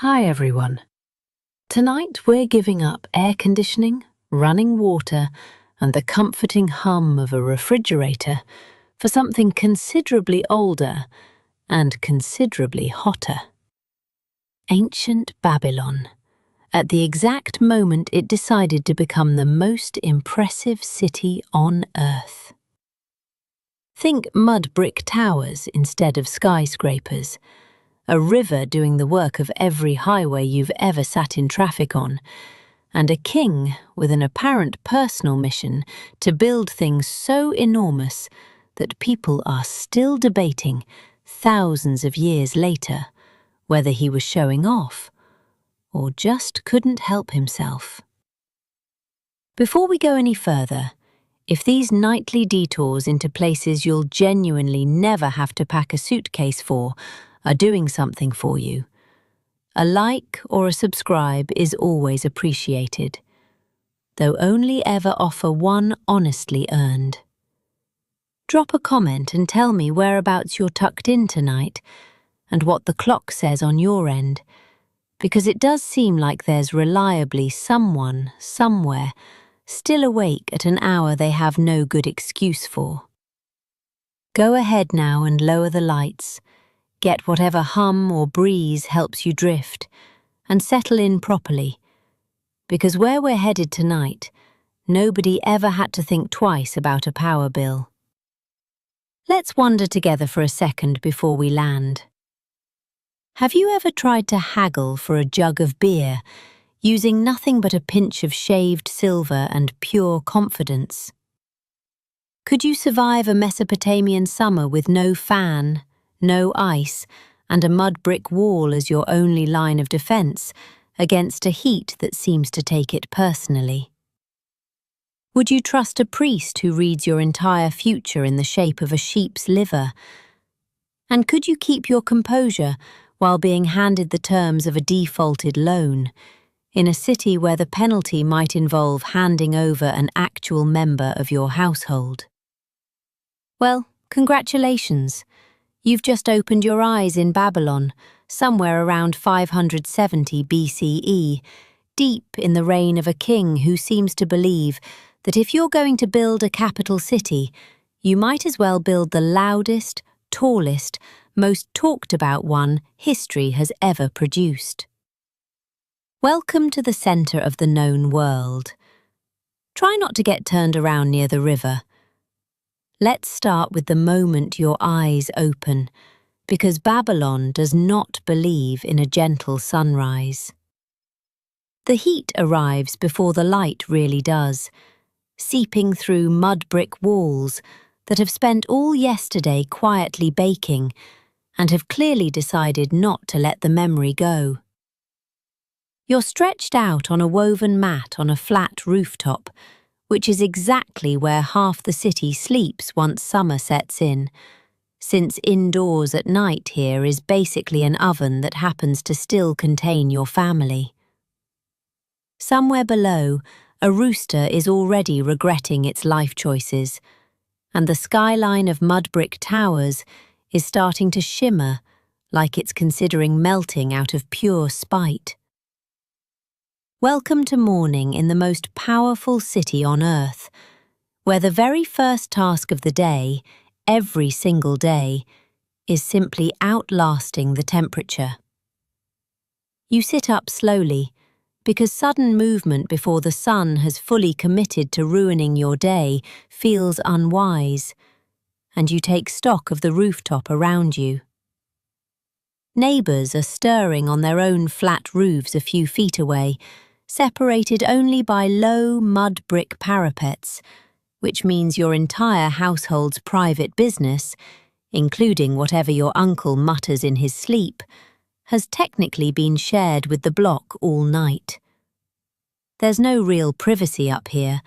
Hi everyone. Tonight we're giving up air conditioning, running water, and the comforting hum of a refrigerator for something considerably older and considerably hotter. Ancient Babylon, at the exact moment it decided to become the most impressive city on Earth. Think mud brick towers instead of skyscrapers, a river doing the work of every highway you've ever sat in traffic on, and a king with an apparent personal mission to build things so enormous that people are still debating, thousands of years later, whether he was showing off or just couldn't help himself. Before we go any further, if these nightly detours into places you'll genuinely never have to pack a suitcase for are doing something for you, a like or a subscribe is always appreciated, though only ever offer one honestly earned. Drop a comment and tell me whereabouts you're tucked in tonight and what the clock says on your end, because it does seem like there's reliably someone, somewhere, still awake at an hour they have no good excuse for. Go ahead now and lower the lights. Get whatever hum or breeze helps you drift, and settle in properly, because where we're headed tonight, nobody ever had to think twice about a power bill. Let's wander together for a second before we land. Have you ever tried to haggle for a jug of beer, using nothing but a pinch of shaved silver and pure confidence? Could you survive a Mesopotamian summer with no fan, no ice, and a mud brick wall as your only line of defense against a heat that seems to take it personally? Would you trust a priest who reads your entire future in the shape of a sheep's liver? And could you keep your composure while being handed the terms of a defaulted loan, in a city where the penalty might involve handing over an actual member of your household? Well, congratulations. You've just opened your eyes in Babylon, somewhere around 570 BCE, deep in the reign of a king who seems to believe that if you're going to build a capital city, you might as well build the loudest, tallest, most talked about one history has ever produced. Welcome to the centre of the known world. Try not to get turned around near the river. Let's start with the moment your eyes open, because Babylon does not believe in a gentle sunrise. The heat arrives before the light really does, seeping through mud brick walls that have spent all yesterday quietly baking and have clearly decided not to let the memory go. You're stretched out on a woven mat on a flat rooftop, which is exactly where half the city sleeps once summer sets in, since indoors at night here is basically an oven that happens to still contain your family. Somewhere below, a rooster is already regretting its life choices, and the skyline of mud brick towers is starting to shimmer like it's considering melting out of pure spite. Welcome to morning in the most powerful city on Earth, where the very first task of the day, every single day, is simply outlasting the temperature. You sit up slowly, because sudden movement before the sun has fully committed to ruining your day feels unwise, and you take stock of the rooftop around you. Neighbours are stirring on their own flat roofs a few feet away, separated only by low mud brick parapets, which means your entire household's private business, including whatever your uncle mutters in his sleep, has technically been shared with the block all night. There's no real privacy up here,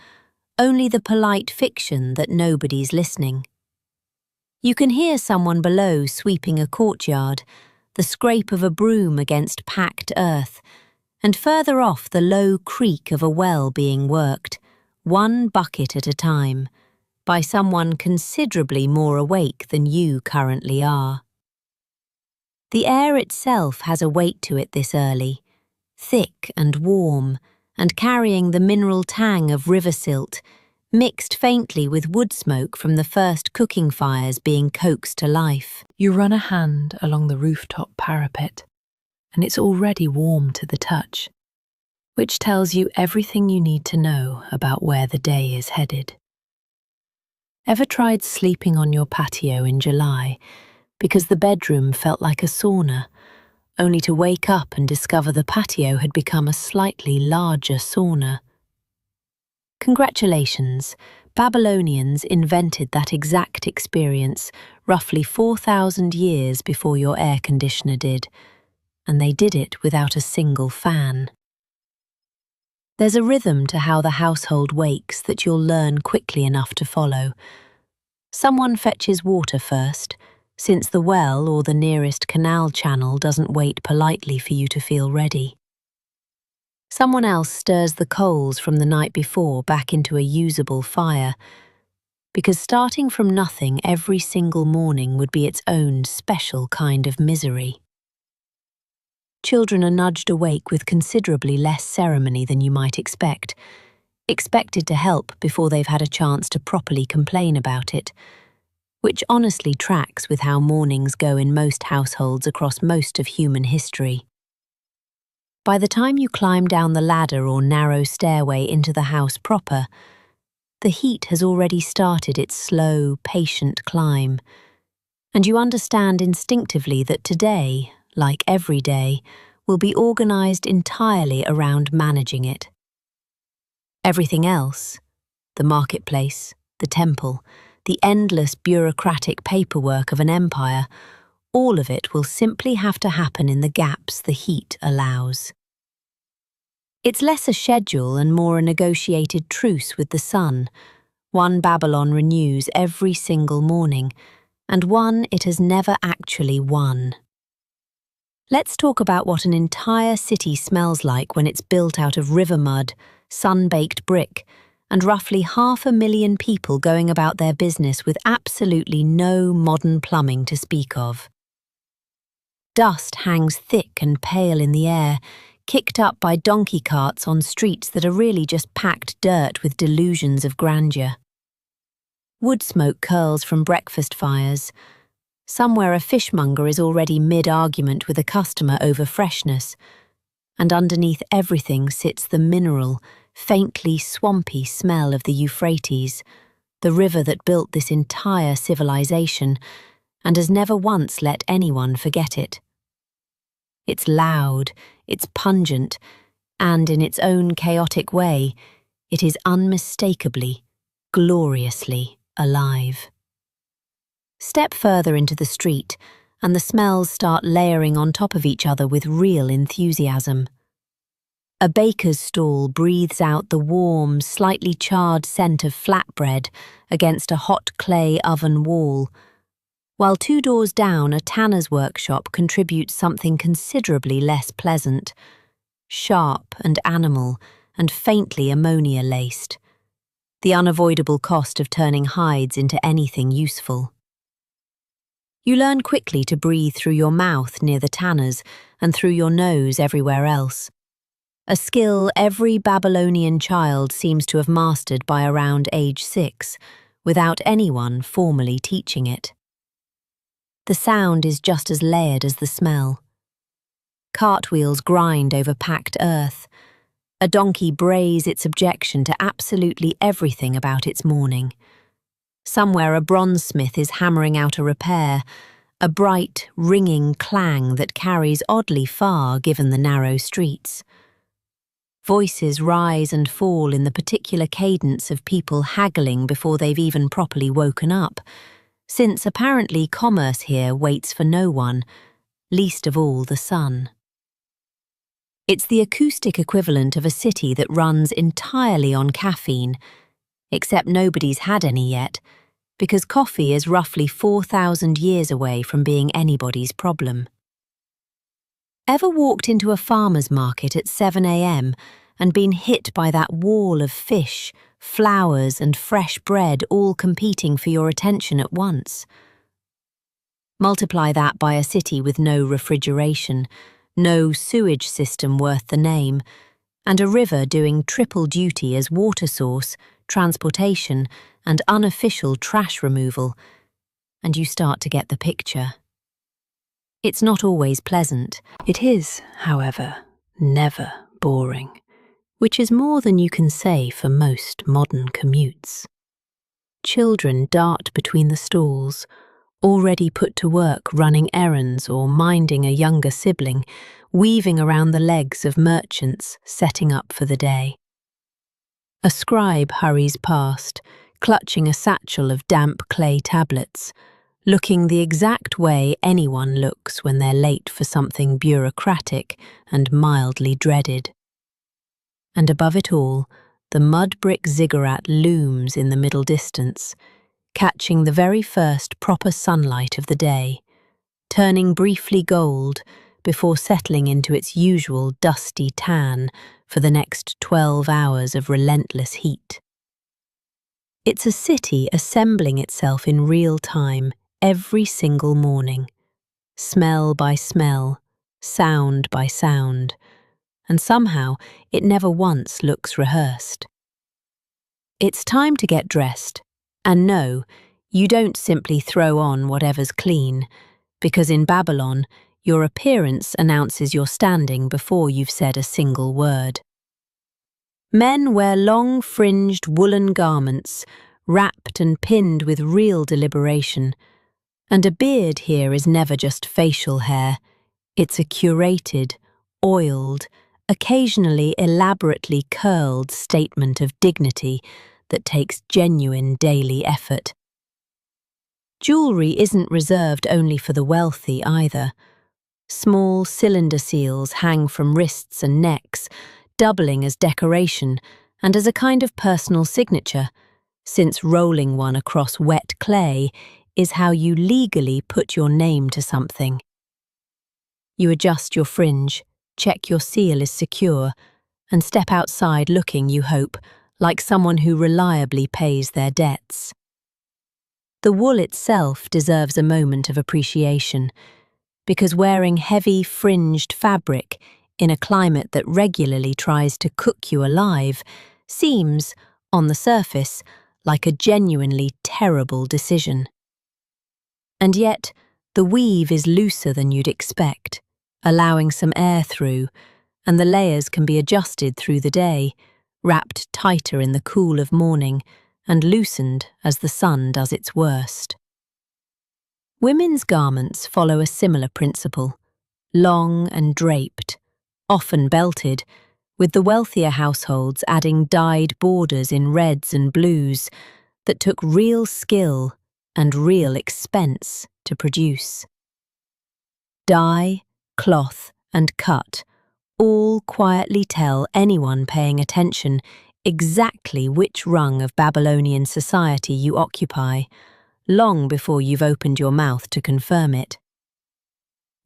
only the polite fiction that nobody's listening. You can hear someone below sweeping a courtyard, the scrape of a broom against packed earth, and further off the low creak of a well being worked, one bucket at a time, by someone considerably more awake than you currently are. The air itself has a weight to it this early, thick and warm, and carrying the mineral tang of river silt, mixed faintly with wood smoke from the first cooking fires being coaxed to life. You run a hand along the rooftop parapet, and it's already warm to the touch, which tells you everything you need to know about where the day is headed. Ever tried sleeping on your patio in July because the bedroom felt like a sauna, only to wake up and discover the patio had become a slightly larger sauna? Congratulations, Babylonians invented that exact experience roughly 4,000 years before your air conditioner did, and they did it without a single fan. There's a rhythm to how the household wakes that you'll learn quickly enough to follow. Someone fetches water first, since the well or the nearest canal channel doesn't wait politely for you to feel ready. Someone else stirs the coals from the night before back into a usable fire, because starting from nothing every single morning would be its own special kind of misery. Children are nudged awake with considerably less ceremony than you might expect, expected to help before they've had a chance to properly complain about it, which honestly tracks with how mornings go in most households across most of human history. By the time you climb down the ladder or narrow stairway into the house proper, the heat has already started its slow, patient climb, and you understand instinctively that today, like every day, will be organised entirely around managing it. Everything else, the marketplace, the temple, the endless bureaucratic paperwork of an empire, all of it will simply have to happen in the gaps the heat allows. It's less a schedule and more a negotiated truce with the sun, one Babylon renews every single morning, and one it has never actually won. Let's talk about what an entire city smells like when it's built out of river mud, sun-baked brick, and roughly 500,000 people going about their business with absolutely no modern plumbing to speak of. Dust hangs thick and pale in the air, kicked up by donkey carts on streets that are really just packed dirt with delusions of grandeur. Wood smoke curls from breakfast fires. Somewhere a fishmonger is already mid-argument with a customer over freshness, and underneath everything sits the mineral, faintly swampy smell of the Euphrates, the river that built this entire civilization and has never once let anyone forget it. It's loud, it's pungent, and in its own chaotic way, it is unmistakably, gloriously alive. Step further into the street, and the smells start layering on top of each other with real enthusiasm. A baker's stall breathes out the warm, slightly charred scent of flatbread against a hot clay oven wall, while 2 doors down a tanner's workshop contributes something considerably less pleasant, sharp and animal and faintly ammonia-laced, the unavoidable cost of turning hides into anything useful. You learn quickly to breathe through your mouth near the tanners and through your nose everywhere else, a skill every Babylonian child seems to have mastered by around age 6, without anyone formally teaching it. The sound is just as layered as the smell. Cartwheels grind over packed earth. A donkey brays its objection to absolutely everything about its morning. Somewhere a bronzesmith is hammering out a repair, a bright, ringing clang that carries oddly far given the narrow streets. Voices rise and fall in the particular cadence of people haggling before they've even properly woken up, since apparently commerce here waits for no one, least of all the sun. It's the acoustic equivalent of a city that runs entirely on caffeine, except nobody's had any yet, because coffee is roughly 4,000 years away from being anybody's problem. Ever walked into a farmer's market at 7 a.m. and been hit by that wall of fish, flowers and fresh bread all competing for your attention at once? Multiply that by a city with no refrigeration, no sewage system worth the name, and a river doing triple duty as water source, transportation, and unofficial trash removal, and you start to get the picture. It's not always pleasant. It is, however, never boring, which is more than you can say for most modern commutes. Children dart between the stalls, already put to work running errands or minding a younger sibling, weaving around the legs of merchants setting up for the day. A scribe hurries past, clutching a satchel of damp clay tablets, looking the exact way anyone looks when they're late for something bureaucratic and mildly dreaded. And above it all, the mud brick ziggurat looms in the middle distance, catching the very first proper sunlight of the day, turning briefly gold before settling into its usual dusty tan for the next 12 hours of relentless heat. It's a city assembling itself in real time every single morning, smell by smell, sound by sound, and somehow it never once looks rehearsed. It's time to get dressed, and no, you don't simply throw on whatever's clean, because in Babylon, your appearance announces your standing before you've said a single word. Men wear long fringed woolen garments, wrapped and pinned with real deliberation, and a beard here is never just facial hair, it's a curated, oiled, occasionally elaborately curled statement of dignity that takes genuine daily effort. Jewellery isn't reserved only for the wealthy either. Small cylinder seals hang from wrists and necks, doubling as decoration and as a kind of personal signature, since rolling one across wet clay is how you legally put your name to something. You adjust your fringe, check your seal is secure, and step outside looking, you hope, like someone who reliably pays their debts. The wool itself deserves a moment of appreciation, because wearing heavy fringed fabric in a climate that regularly tries to cook you alive seems, on the surface, like a genuinely terrible decision. And yet, the weave is looser than you'd expect, allowing some air through, and the layers can be adjusted through the day, wrapped tighter in the cool of morning and loosened as the sun does its worst. Women's garments follow a similar principle, long and draped, often belted, with the wealthier households adding dyed borders in reds and blues that took real skill and real expense to produce. Dye, cloth, and cut all quietly tell anyone paying attention exactly which rung of Babylonian society you occupy, long before you've opened your mouth to confirm it.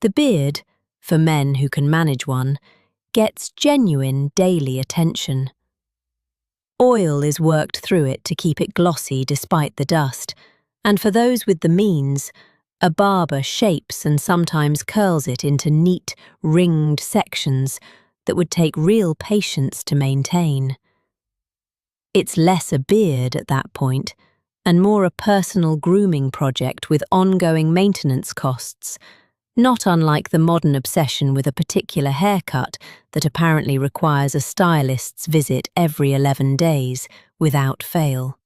The beard, for men who can manage one, gets genuine daily attention. Oil is worked through it to keep it glossy despite the dust, and for those with the means, a barber shapes and sometimes curls it into neat, ringed sections that would take real patience to maintain. It's less a beard at that point, and more a personal grooming project with ongoing maintenance costs, not unlike the modern obsession with a particular haircut that apparently requires a stylist's visit every 11 days, without fail.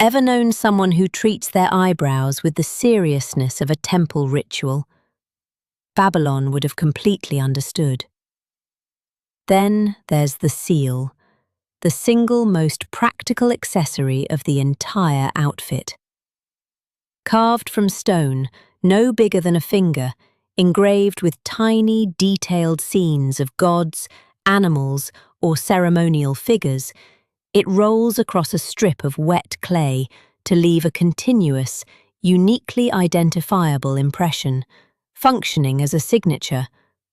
Ever known someone who treats their eyebrows with the seriousness of a temple ritual? Babylon would have completely understood. Then there's the seal, the single most practical accessory of the entire outfit. Carved from stone, no bigger than a finger, engraved with tiny, detailed scenes of gods, animals, or ceremonial figures, it rolls across a strip of wet clay to leave a continuous, uniquely identifiable impression, functioning as a signature,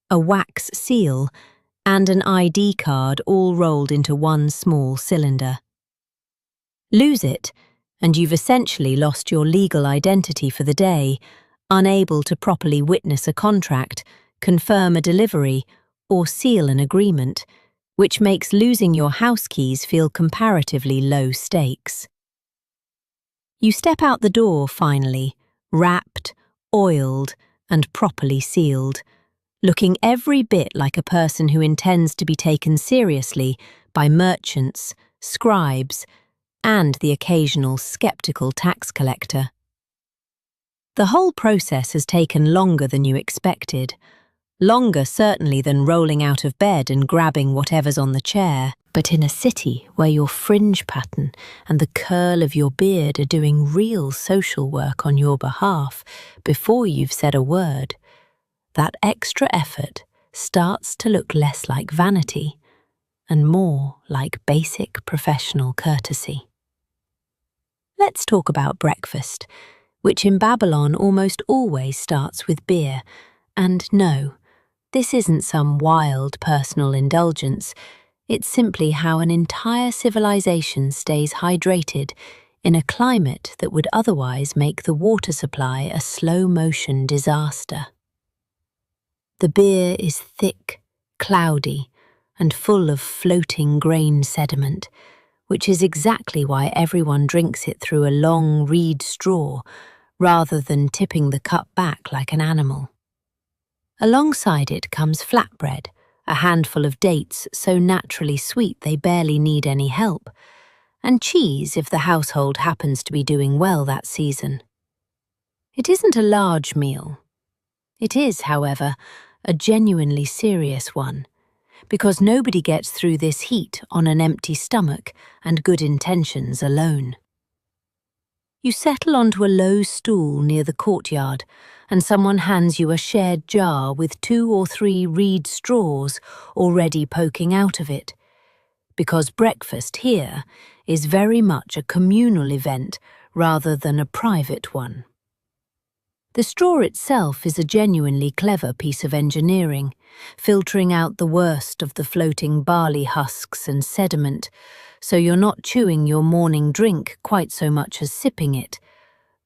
a wax seal, and an ID card all rolled into one small cylinder. Lose it, and you've essentially lost your legal identity for the day, unable to properly witness a contract, confirm a delivery, or seal an agreement, which makes losing your house keys feel comparatively low stakes. You step out the door finally, wrapped, oiled, and properly sealed, looking every bit like a person who intends to be taken seriously by merchants, scribes, and the occasional skeptical tax collector. The whole process has taken longer than you expected, longer certainly than rolling out of bed and grabbing whatever's on the chair. But in a city where your fringe pattern and the curl of your beard are doing real social work on your behalf before you've said a word, that extra effort starts to look less like vanity and more like basic professional courtesy. Let's talk about breakfast, which in Babylon almost always starts with beer. And no, this isn't some wild personal indulgence. It's simply how an entire civilization stays hydrated in a climate that would otherwise make the water supply a slow-motion disaster. The beer is thick, cloudy, and full of floating grain sediment, which is exactly why everyone drinks it through a long reed straw rather than tipping the cup back like an animal. Alongside it comes flatbread, a handful of dates so naturally sweet they barely need any help, and cheese if the household happens to be doing well that season. It isn't a large meal. It is, however, a genuinely serious one, because nobody gets through this heat on an empty stomach and good intentions alone. You settle onto a low stool near the courtyard, and someone hands you a shared jar with 2 or 3 reed straws already poking out of it, because breakfast here is very much a communal event rather than a private one. The straw itself is a genuinely clever piece of engineering, filtering out the worst of the floating barley husks and sediment, so you're not chewing your morning drink quite so much as sipping it,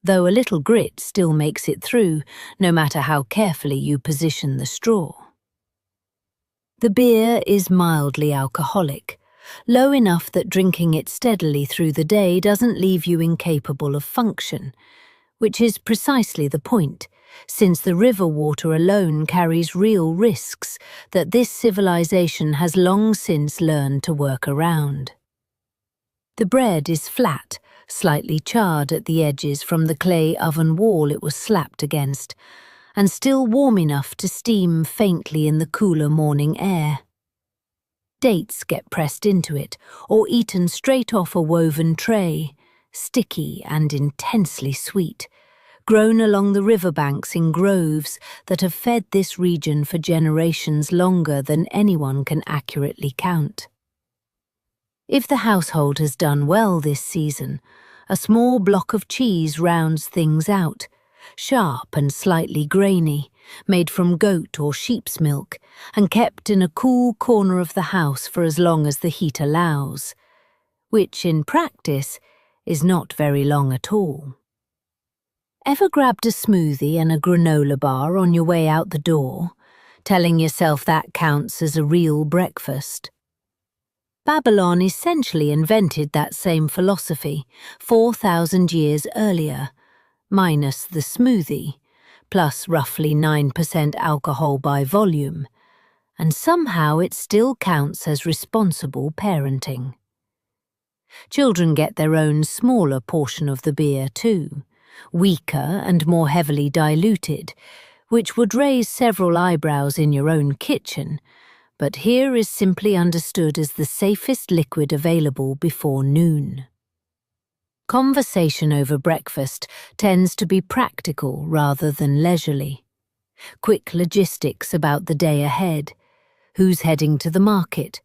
though a little grit still makes it through, no matter how carefully you position the straw. The beer is mildly alcoholic, low enough that drinking it steadily through the day doesn't leave you incapable of function, which is precisely the point, since the river water alone carries real risks that this civilization has long since learned to work around. The bread is flat, slightly charred at the edges from the clay oven wall it was slapped against, and still warm enough to steam faintly in the cooler morning air. Dates get pressed into it, or eaten straight off a woven tray, sticky and intensely sweet, grown along the riverbanks in groves that have fed this region for generations longer than anyone can accurately count. If the household has done well this season, a small block of cheese rounds things out, sharp and slightly grainy, made from goat or sheep's milk, and kept in a cool corner of the house for as long as the heat allows, which in practice is not very long at all. Ever grabbed a smoothie and a granola bar on your way out the door, telling yourself that counts as a real breakfast? Babylon essentially invented that same philosophy 4,000 years earlier, minus the smoothie, plus roughly 9% alcohol by volume, and somehow it still counts as responsible parenting. Children get their own smaller portion of the beer too, weaker and more heavily diluted, which would raise several eyebrows in your own kitchen, but here is simply understood as the safest liquid available before noon. Conversation over breakfast tends to be practical rather than leisurely. Quick logistics about the day ahead, who's heading to the market,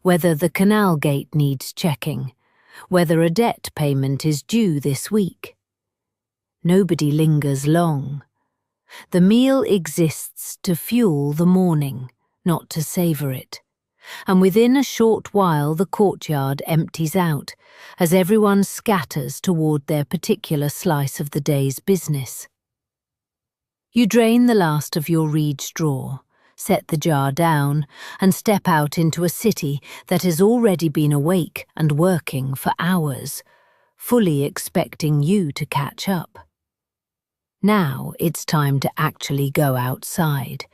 whether the canal gate needs checking, whether a debt payment is due this week. Nobody lingers long. The meal exists to fuel the morning, not to savour it, and within a short while the courtyard empties out as everyone scatters toward their particular slice of the day's business. You drain the last of your reed straw, set the jar down, and step out into a city that has already been awake and working for hours, fully expecting you to catch up. Now it's time to actually go outside,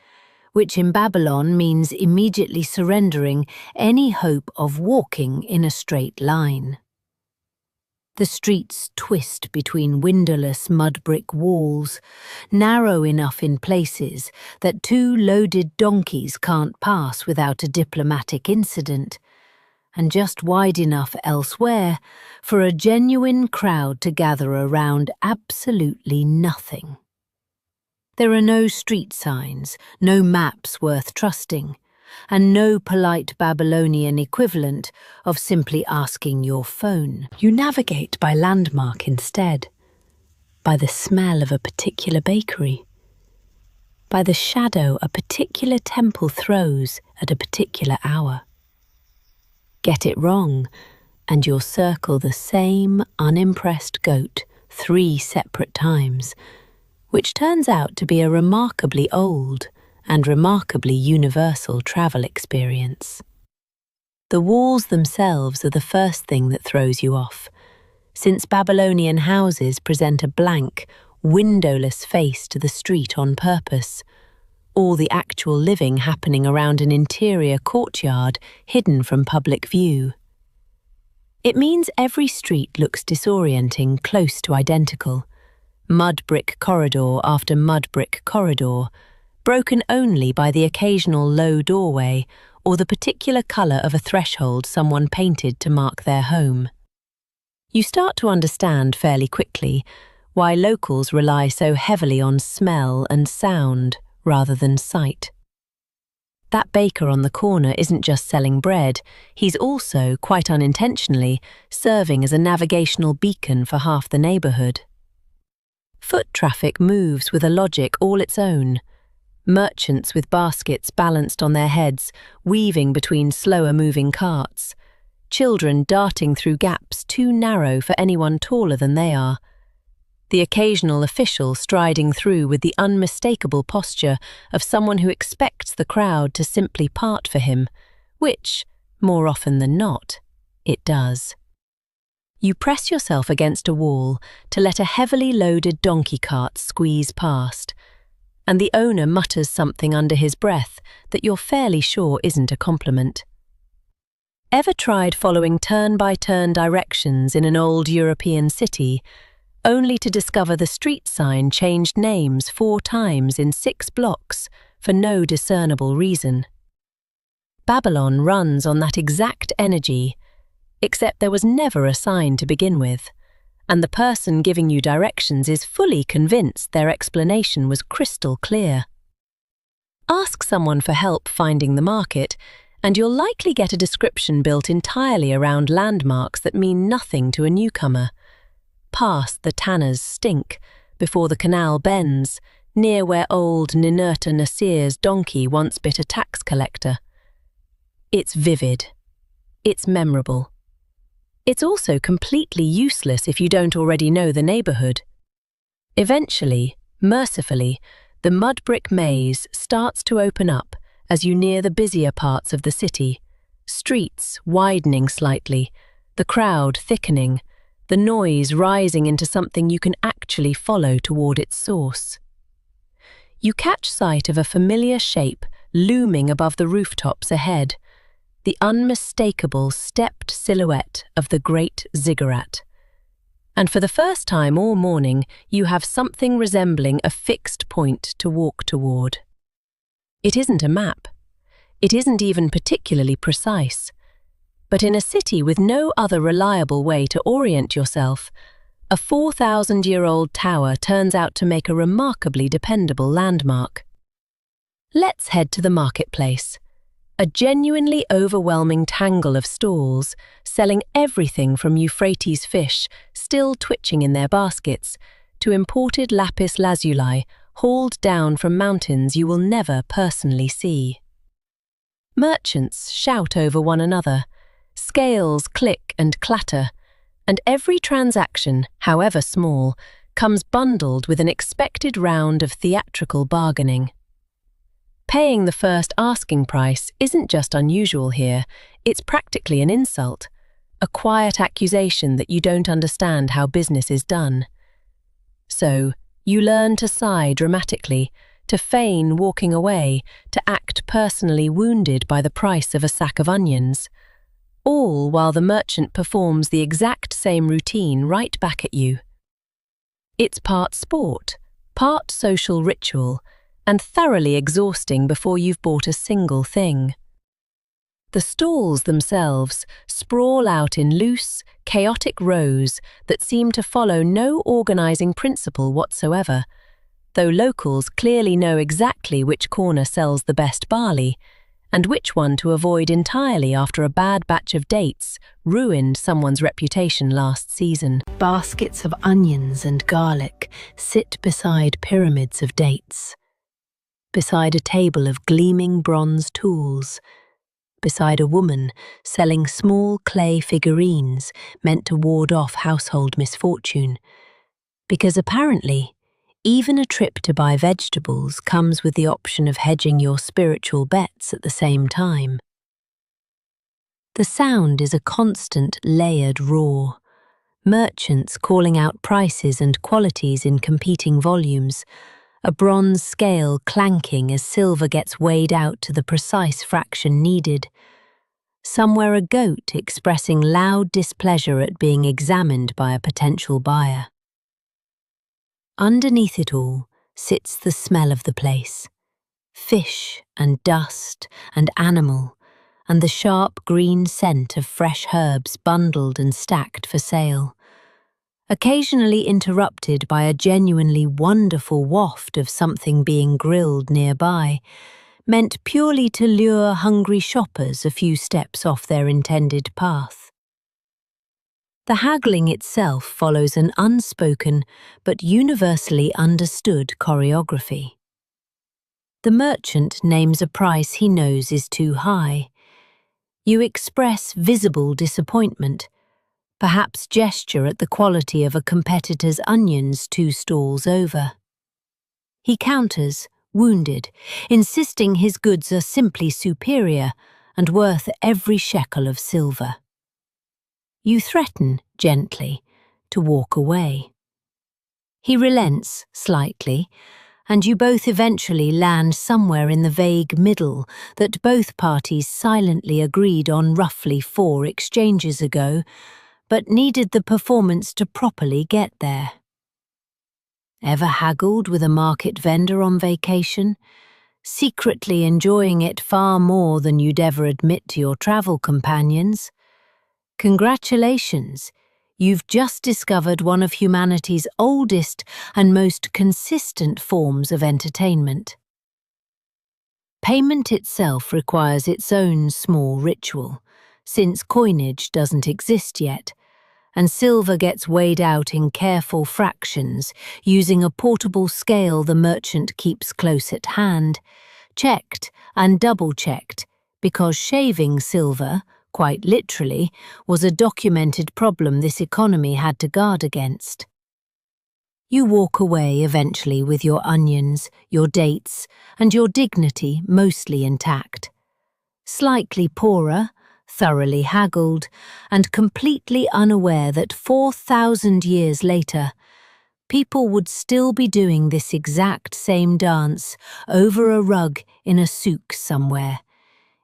which in Babylon means immediately surrendering any hope of walking in a straight line. The streets twist between windowless mud-brick walls, narrow enough in places that 2 loaded donkeys can't pass without a diplomatic incident, and just wide enough elsewhere for a genuine crowd to gather around absolutely nothing. There are no street signs, no maps worth trusting, and no polite Babylonian equivalent of simply asking your phone. You navigate by landmark instead, by the smell of a particular bakery, by the shadow a particular temple throws at a particular hour. Get it wrong, and you'll circle the same unimpressed goat 3 separate times, which turns out to be a remarkably old and remarkably universal travel experience. The walls themselves are the first thing that throws you off, since Babylonian houses present a blank, windowless face to the street on purpose, all the actual living happening around an interior courtyard hidden from public view. It means every street looks disorienting, close to identical, mud brick corridor after mud brick corridor, broken only by the occasional low doorway or the particular colour of a threshold someone painted to mark their home. You start to understand fairly quickly why locals rely so heavily on smell and sound rather than sight. That baker on the corner isn't just selling bread, he's also, quite unintentionally, serving as a navigational beacon for half the neighbourhood. Foot traffic moves with a logic all its own. Merchants with baskets balanced on their heads, weaving between slower-moving carts. Children darting through gaps too narrow for anyone taller than they are. The occasional official striding through with the unmistakable posture of someone who expects the crowd to simply part for him, which, more often than not, it does. You press yourself against a wall to let a heavily loaded donkey cart squeeze past, and the owner mutters something under his breath that you're fairly sure isn't a compliment. Ever tried following turn-by-turn directions in an old European city, only to discover the street sign changed names 4 times in 6 blocks for no discernible reason? Babylon runs on that exact energy, except there was never a sign to begin with, and the person giving you directions is fully convinced their explanation was crystal clear. Ask someone for help finding the market, and you'll likely get a description built entirely around landmarks that mean nothing to a newcomer. Past the tanner's stink, before the canal bends, near where old Ninurta Nasir's donkey once bit a tax collector. It's vivid. It's memorable. It's also completely useless if you don't already know the neighbourhood. Eventually, mercifully, the mud brick maze starts to open up as you near the busier parts of the city, streets widening slightly, the crowd thickening, the noise rising into something you can actually follow toward its source. You catch sight of a familiar shape looming above the rooftops ahead, the unmistakable stepped silhouette of the Great Ziggurat. And for the first time all morning, you have something resembling a fixed point to walk toward. It isn't a map. It isn't even particularly precise. But in a city with no other reliable way to orient yourself, a 4,000-year-old tower turns out to make a remarkably dependable landmark. Let's head to the marketplace. A genuinely overwhelming tangle of stalls, selling everything from Euphrates fish, still twitching in their baskets, to imported lapis lazuli, hauled down from mountains you will never personally see. Merchants shout over one another, scales click and clatter, and every transaction, however small, comes bundled with an expected round of theatrical bargaining. Paying the first asking price isn't just unusual here, it's practically an insult, a quiet accusation that you don't understand how business is done. So, you learn to sigh dramatically, to feign walking away, to act personally wounded by the price of a sack of onions, all while the merchant performs the exact same routine right back at you. It's part sport, part social ritual, and thoroughly exhausting before you've bought a single thing. The stalls themselves sprawl out in loose, chaotic rows that seem to follow no organizing principle whatsoever, though locals clearly know exactly which corner sells the best barley, and which one to avoid entirely after a bad batch of dates ruined someone's reputation last season. Baskets of onions and garlic sit beside pyramids of dates, beside a table of gleaming bronze tools, beside a woman selling small clay figurines meant to ward off household misfortune, because apparently, even a trip to buy vegetables comes with the option of hedging your spiritual bets at the same time. The sound is a constant layered roar, merchants calling out prices and qualities in competing volumes, a bronze scale clanking as silver gets weighed out to the precise fraction needed. Somewhere a goat expressing loud displeasure at being examined by a potential buyer. Underneath it all sits the smell of the place. Fish and dust and animal, and the sharp green scent of fresh herbs bundled and stacked for sale, occasionally interrupted by a genuinely wonderful waft of something being grilled nearby, meant purely to lure hungry shoppers a few steps off their intended path. The haggling itself follows an unspoken but universally understood choreography. The merchant names a price he knows is too high. You express visible disappointment, perhaps gesture at the quality of a competitor's onions 2 stalls over. He counters, wounded, insisting his goods are simply superior and worth every shekel of silver. You threaten, gently, to walk away. He relents slightly, and you both eventually land somewhere in the vague middle that both parties silently agreed on roughly 4 exchanges ago, but needed the performance to properly get there. Ever haggled with a market vendor on vacation, secretly enjoying it far more than you'd ever admit to your travel companions? Congratulations, you've just discovered one of humanity's oldest and most consistent forms of entertainment. Payment itself requires its own small ritual, since coinage doesn't exist yet, and silver gets weighed out in careful fractions using a portable scale the merchant keeps close at hand, checked and double-checked, because shaving silver, quite literally, was a documented problem this economy had to guard against. You walk away eventually with your onions, your dates, and your dignity mostly intact. Slightly poorer, thoroughly haggled, and completely unaware that 4,000 years later, people would still be doing this exact same dance over a rug in a souk somewhere,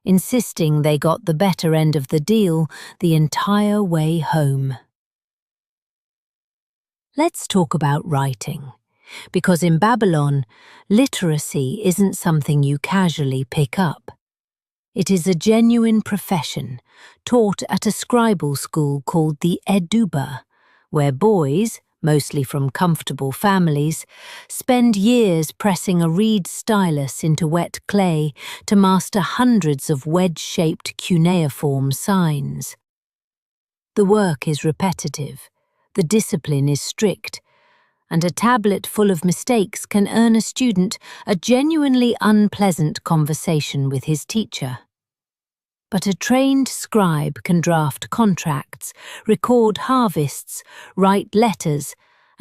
insisting they got the better end of the deal the entire way home. Let's talk about writing, because in Babylon, literacy isn't something you casually pick up. It is a genuine profession, taught at a scribal school called the Eduba, where boys, mostly from comfortable families, spend years pressing a reed stylus into wet clay to master hundreds of wedge-shaped cuneiform signs. The work is repetitive, the discipline is strict, and a tablet full of mistakes can earn a student a genuinely unpleasant conversation with his teacher. But a trained scribe can draft contracts, record harvests, write letters,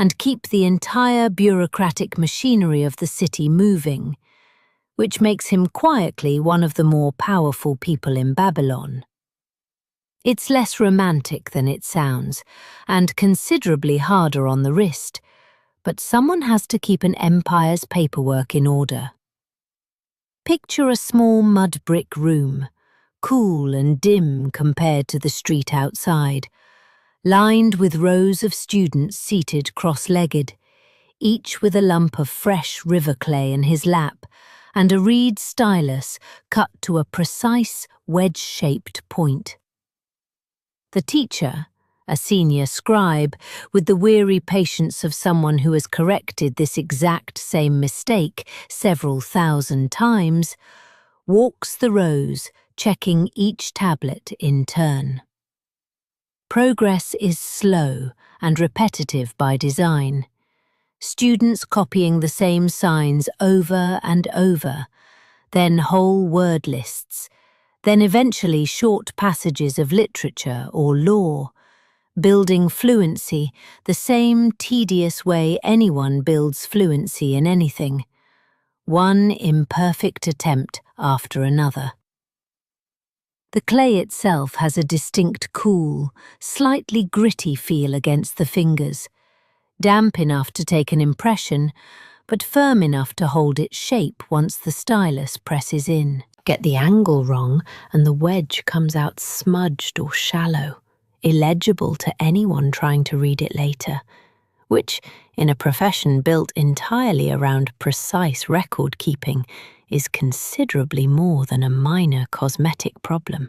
and keep the entire bureaucratic machinery of the city moving, which makes him quietly one of the more powerful people in Babylon. It's less romantic than it sounds, and considerably harder on the wrist, but someone has to keep an empire's paperwork in order. Picture a small mud brick room, cool and dim compared to the street outside, lined with rows of students seated cross-legged, each with a lump of fresh river clay in his lap and a reed stylus cut to a precise wedge-shaped point. The teacher, a senior scribe, with the weary patience of someone who has corrected this exact same mistake several thousand times, walks the rows, checking each tablet in turn. Progress is slow and repetitive by design. Students copying the same signs over and over, then whole word lists, then eventually short passages of literature or law, building fluency the same tedious way anyone builds fluency in anything, one imperfect attempt after another. The clay itself has a distinct cool, slightly gritty feel against the fingers, damp enough to take an impression, but firm enough to hold its shape once the stylus presses in. Get the angle wrong and the wedge comes out smudged or shallow, illegible to anyone trying to read it later, which, in a profession built entirely around precise record-keeping, is considerably more than a minor cosmetic problem.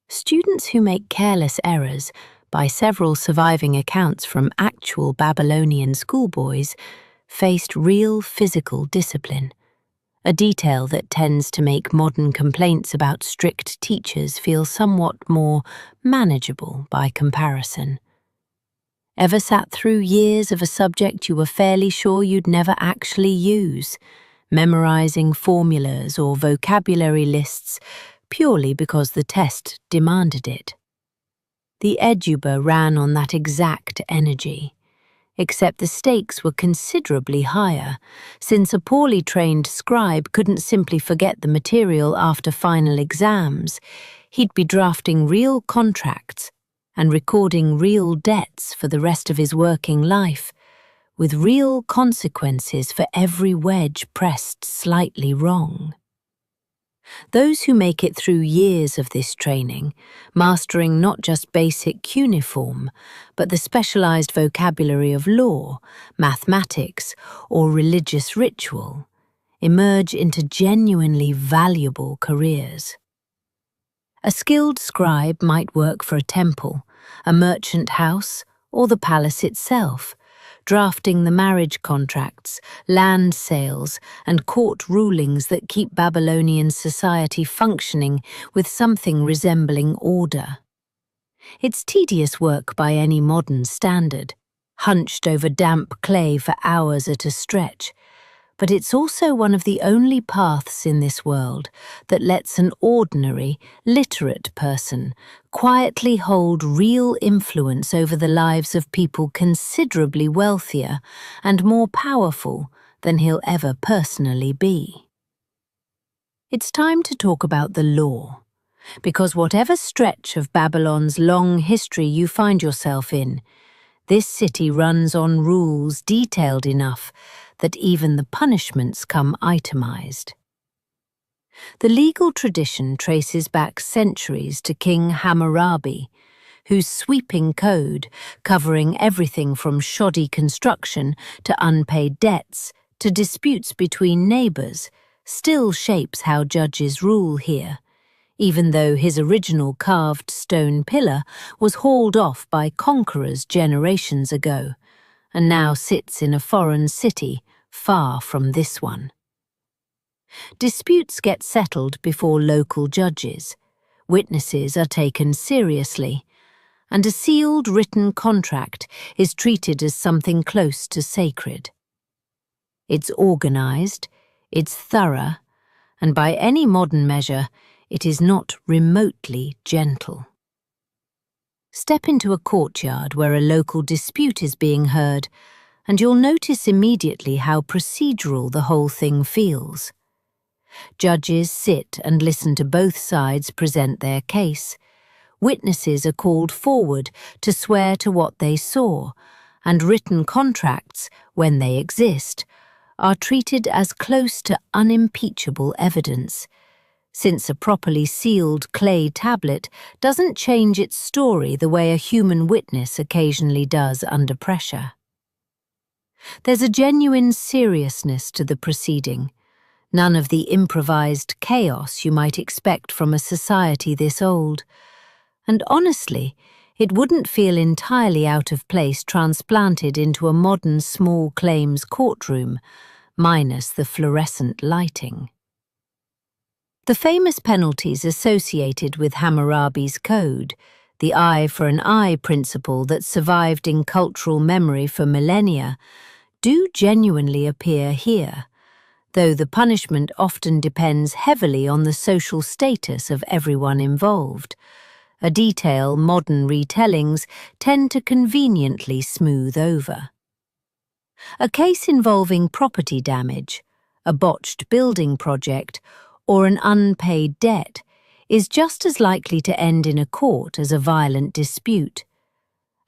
Students who make careless errors, by several surviving accounts from actual Babylonian schoolboys, faced real physical discipline, a detail that tends to make modern complaints about strict teachers feel somewhat more manageable by comparison. Ever sat through years of a subject you were fairly sure you'd never actually use, memorizing formulas or vocabulary lists purely because the test demanded it? The eduba ran on that exact energy, except the stakes were considerably higher, since a poorly trained scribe couldn't simply forget the material after final exams. He'd be drafting real contracts and recording real debts for the rest of his working life, with real consequences for every wedge pressed slightly wrong. Those who make it through years of this training, mastering not just basic cuneiform, but the specialized vocabulary of law, mathematics, or religious ritual, emerge into genuinely valuable careers. A skilled scribe might work for a temple, a merchant house, or the palace itself, drafting the marriage contracts, land sales, and court rulings that keep Babylonian society functioning with something resembling order. It's tedious work by any modern standard, hunched over damp clay for hours at a stretch, but it's also one of the only paths in this world that lets an ordinary, literate person quietly hold real influence over the lives of people considerably wealthier and more powerful than he'll ever personally be. It's time to talk about the law, because whatever stretch of Babylon's long history you find yourself in, this city runs on rules detailed enough that even the punishments come itemized. The legal tradition traces back centuries to King Hammurabi, whose sweeping code, covering everything from shoddy construction to unpaid debts to disputes between neighbors, still shapes how judges rule here, even though his original carved stone pillar was hauled off by conquerors generations ago, and now sits in a foreign city far from this one. Disputes get settled before local judges, witnesses are taken seriously, and a sealed written contract is treated as something close to sacred. It's organized, it's thorough, and by any modern measure, it is not remotely gentle. Step into a courtyard where a local dispute is being heard, and you'll notice immediately how procedural the whole thing feels. Judges sit and listen to both sides present their case. Witnesses are called forward to swear to what they saw, and written contracts, when they exist, are treated as close to unimpeachable evidence, since a properly sealed clay tablet doesn't change its story the way a human witness occasionally does under pressure. There's a genuine seriousness to the proceeding, none of the improvised chaos you might expect from a society this old, and honestly, it wouldn't feel entirely out of place transplanted into a modern small claims courtroom, minus the fluorescent lighting. The famous penalties associated with Hammurabi's code, the eye for an eye principle that survived in cultural memory for millennia, do genuinely appear here, though the punishment often depends heavily on the social status of everyone involved, a detail modern retellings tend to conveniently smooth over. A case involving property damage, a botched building project, or an unpaid debt is just as likely to end in a court as a violent dispute,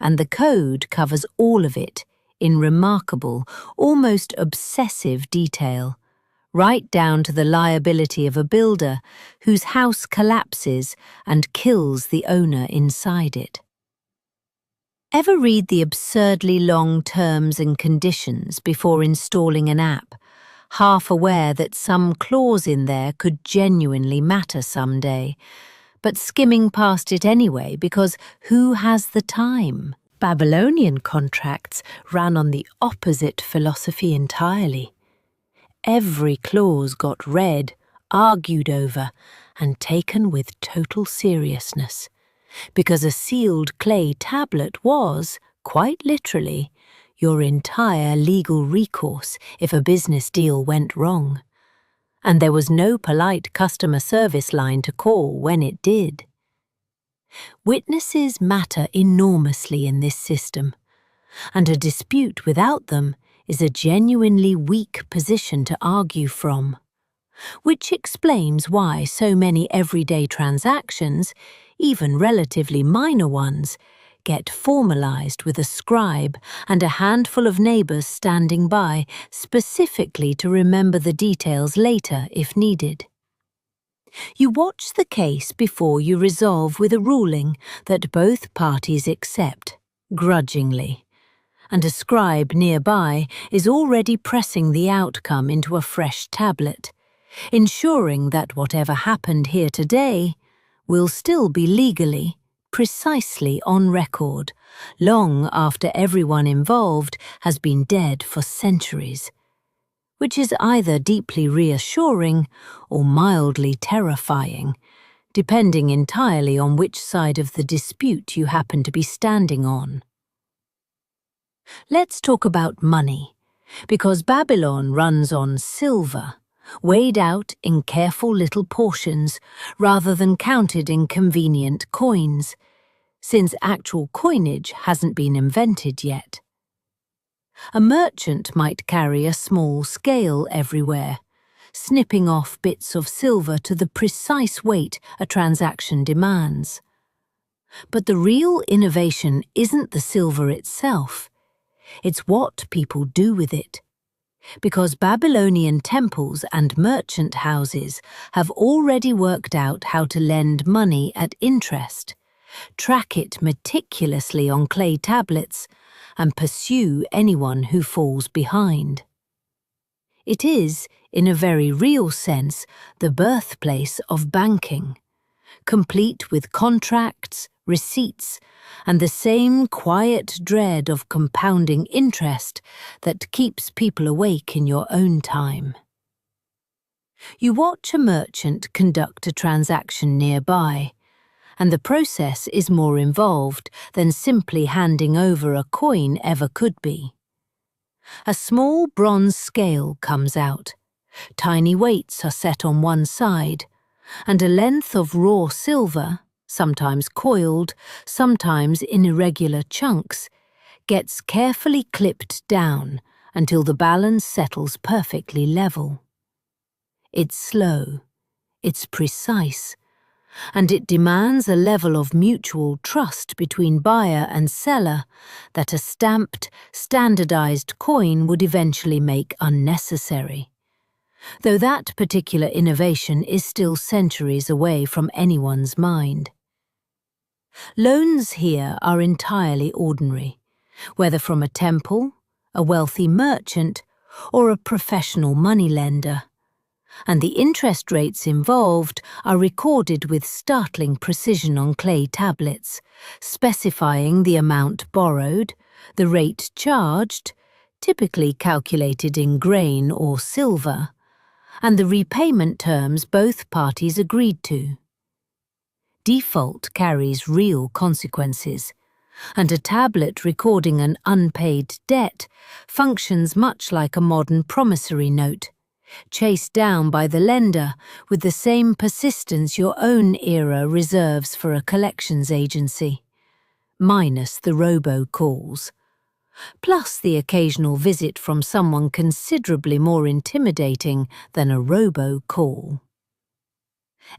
and the code covers all of it in remarkable, almost obsessive detail, right down to the liability of a builder whose house collapses and kills the owner inside it. Ever read the absurdly long terms and conditions before installing an app, half aware that some clause in there could genuinely matter someday, but skimming past it anyway because who has the time? Babylonian contracts ran on the opposite philosophy entirely. Every clause got read, argued over, and taken with total seriousness, because a sealed clay tablet was, quite literally, your entire legal recourse if a business deal went wrong. And there was no polite customer service line to call when it did. Witnesses matter enormously in this system, and a dispute without them is a genuinely weak position to argue from, which explains why so many everyday transactions, even relatively minor ones, get formalized with a scribe and a handful of neighbors standing by specifically to remember the details later if needed. You watch the case before you resolve with a ruling that both parties accept, grudgingly, and a scribe nearby is already pressing the outcome into a fresh tablet, ensuring that whatever happened here today will still be legally, precisely on record, long after everyone involved has been dead for centuries, which is either deeply reassuring or mildly terrifying, depending entirely on which side of the dispute you happen to be standing on. Let's talk about money, because Babylon runs on silver, weighed out in careful little portions rather than counted in convenient coins, since actual coinage hasn't been invented yet. A merchant might carry a small scale everywhere, snipping off bits of silver to the precise weight a transaction demands. But the real innovation isn't the silver itself, it's what people do with it. Because Babylonian temples and merchant houses have already worked out how to lend money at interest, track it meticulously on clay tablets, and pursue anyone who falls behind. It is, in a very real sense, the birthplace of banking, complete with contracts, receipts, and the same quiet dread of compounding interest that keeps people awake in your own time. You watch a merchant conduct a transaction nearby, and the process is more involved than simply handing over a coin ever could be. A small bronze scale comes out, tiny weights are set on one side, and a length of raw silver, sometimes coiled, sometimes in irregular chunks, gets carefully clipped down until the balance settles perfectly level. It's slow, it's precise, and it demands a level of mutual trust between buyer and seller that a stamped, standardized coin would eventually make unnecessary. Though that particular innovation is still centuries away from anyone's mind. Loans here are entirely ordinary, whether from a temple, a wealthy merchant, or a professional moneylender, and the interest rates involved are recorded with startling precision on clay tablets, specifying the amount borrowed, the rate charged, typically calculated in grain or silver, and the repayment terms both parties agreed to. Default carries real consequences, and a tablet recording an unpaid debt functions much like a modern promissory note, chased down by the lender with the same persistence your own era reserves for a collections agency, minus the robocalls, plus the occasional visit from someone considerably more intimidating than a robocall.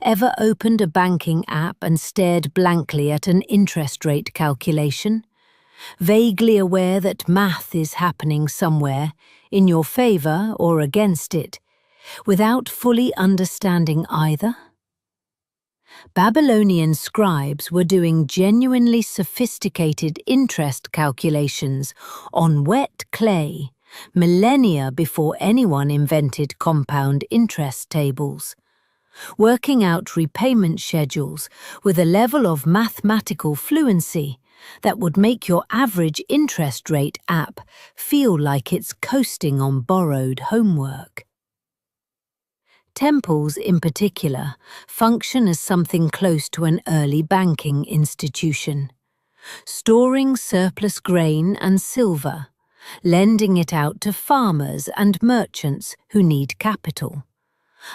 Ever opened a banking app and stared blankly at an interest rate calculation, vaguely aware that math is happening somewhere, in your favour or against it, without fully understanding either? Babylonian scribes were doing genuinely sophisticated interest calculations on wet clay millennia before anyone invented compound interest tables, working out repayment schedules with a level of mathematical fluency that would make your average interest rate app feel like it's coasting on borrowed homework. Temples, in particular, function as something close to an early banking institution, storing surplus grain and silver, lending it out to farmers and merchants who need capital,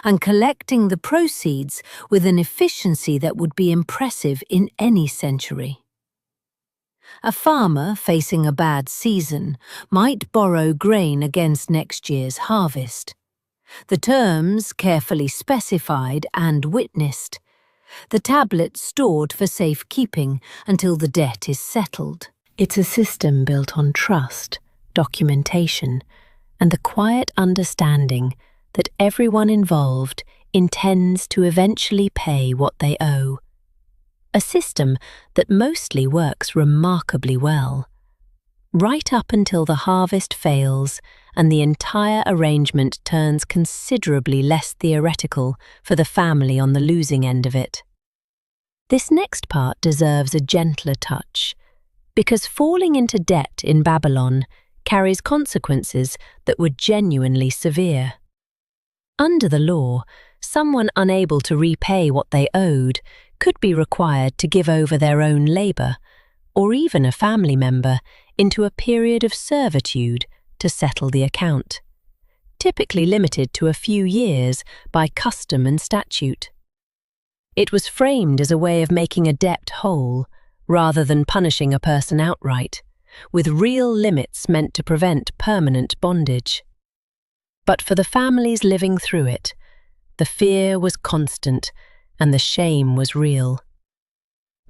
and collecting the proceeds with an efficiency that would be impressive in any century. A farmer facing a bad season might borrow grain against next year's harvest. The terms carefully specified and witnessed. The tablet stored for safekeeping until the debt is settled. It's a system built on trust, documentation, and the quiet understanding that everyone involved intends to eventually pay what they owe. A system that mostly works remarkably well, right up until the harvest fails and the entire arrangement turns considerably less theoretical for the family on the losing end of it. This next part deserves a gentler touch, because falling into debt in Babylon carries consequences that were genuinely severe. Under the law, someone unable to repay what they owed could be required to give over their own labour, or even a family member, into a period of servitude to settle the account, typically limited to a few years by custom and statute. It was framed as a way of making a debt whole, rather than punishing a person outright, with real limits meant to prevent permanent bondage. But for the families living through it, the fear was constant and the shame was real.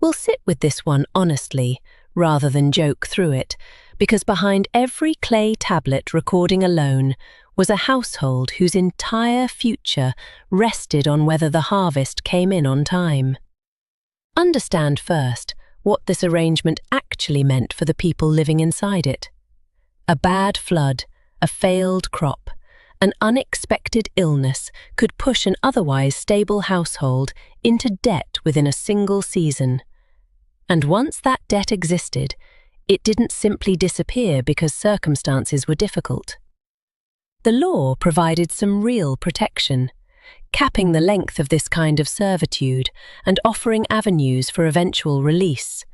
We'll sit with this one honestly, rather than joke through it, because behind every clay tablet recording a loan was a household whose entire future rested on whether the harvest came in on time. Understand first what this arrangement actually meant for the people living inside it. A bad flood, a failed crop, an unexpected illness could push an otherwise stable household into debt within a single season. And once that debt existed, it didn't simply disappear because circumstances were difficult. The law provided some real protection, capping the length of this kind of servitude and offering avenues for eventual release.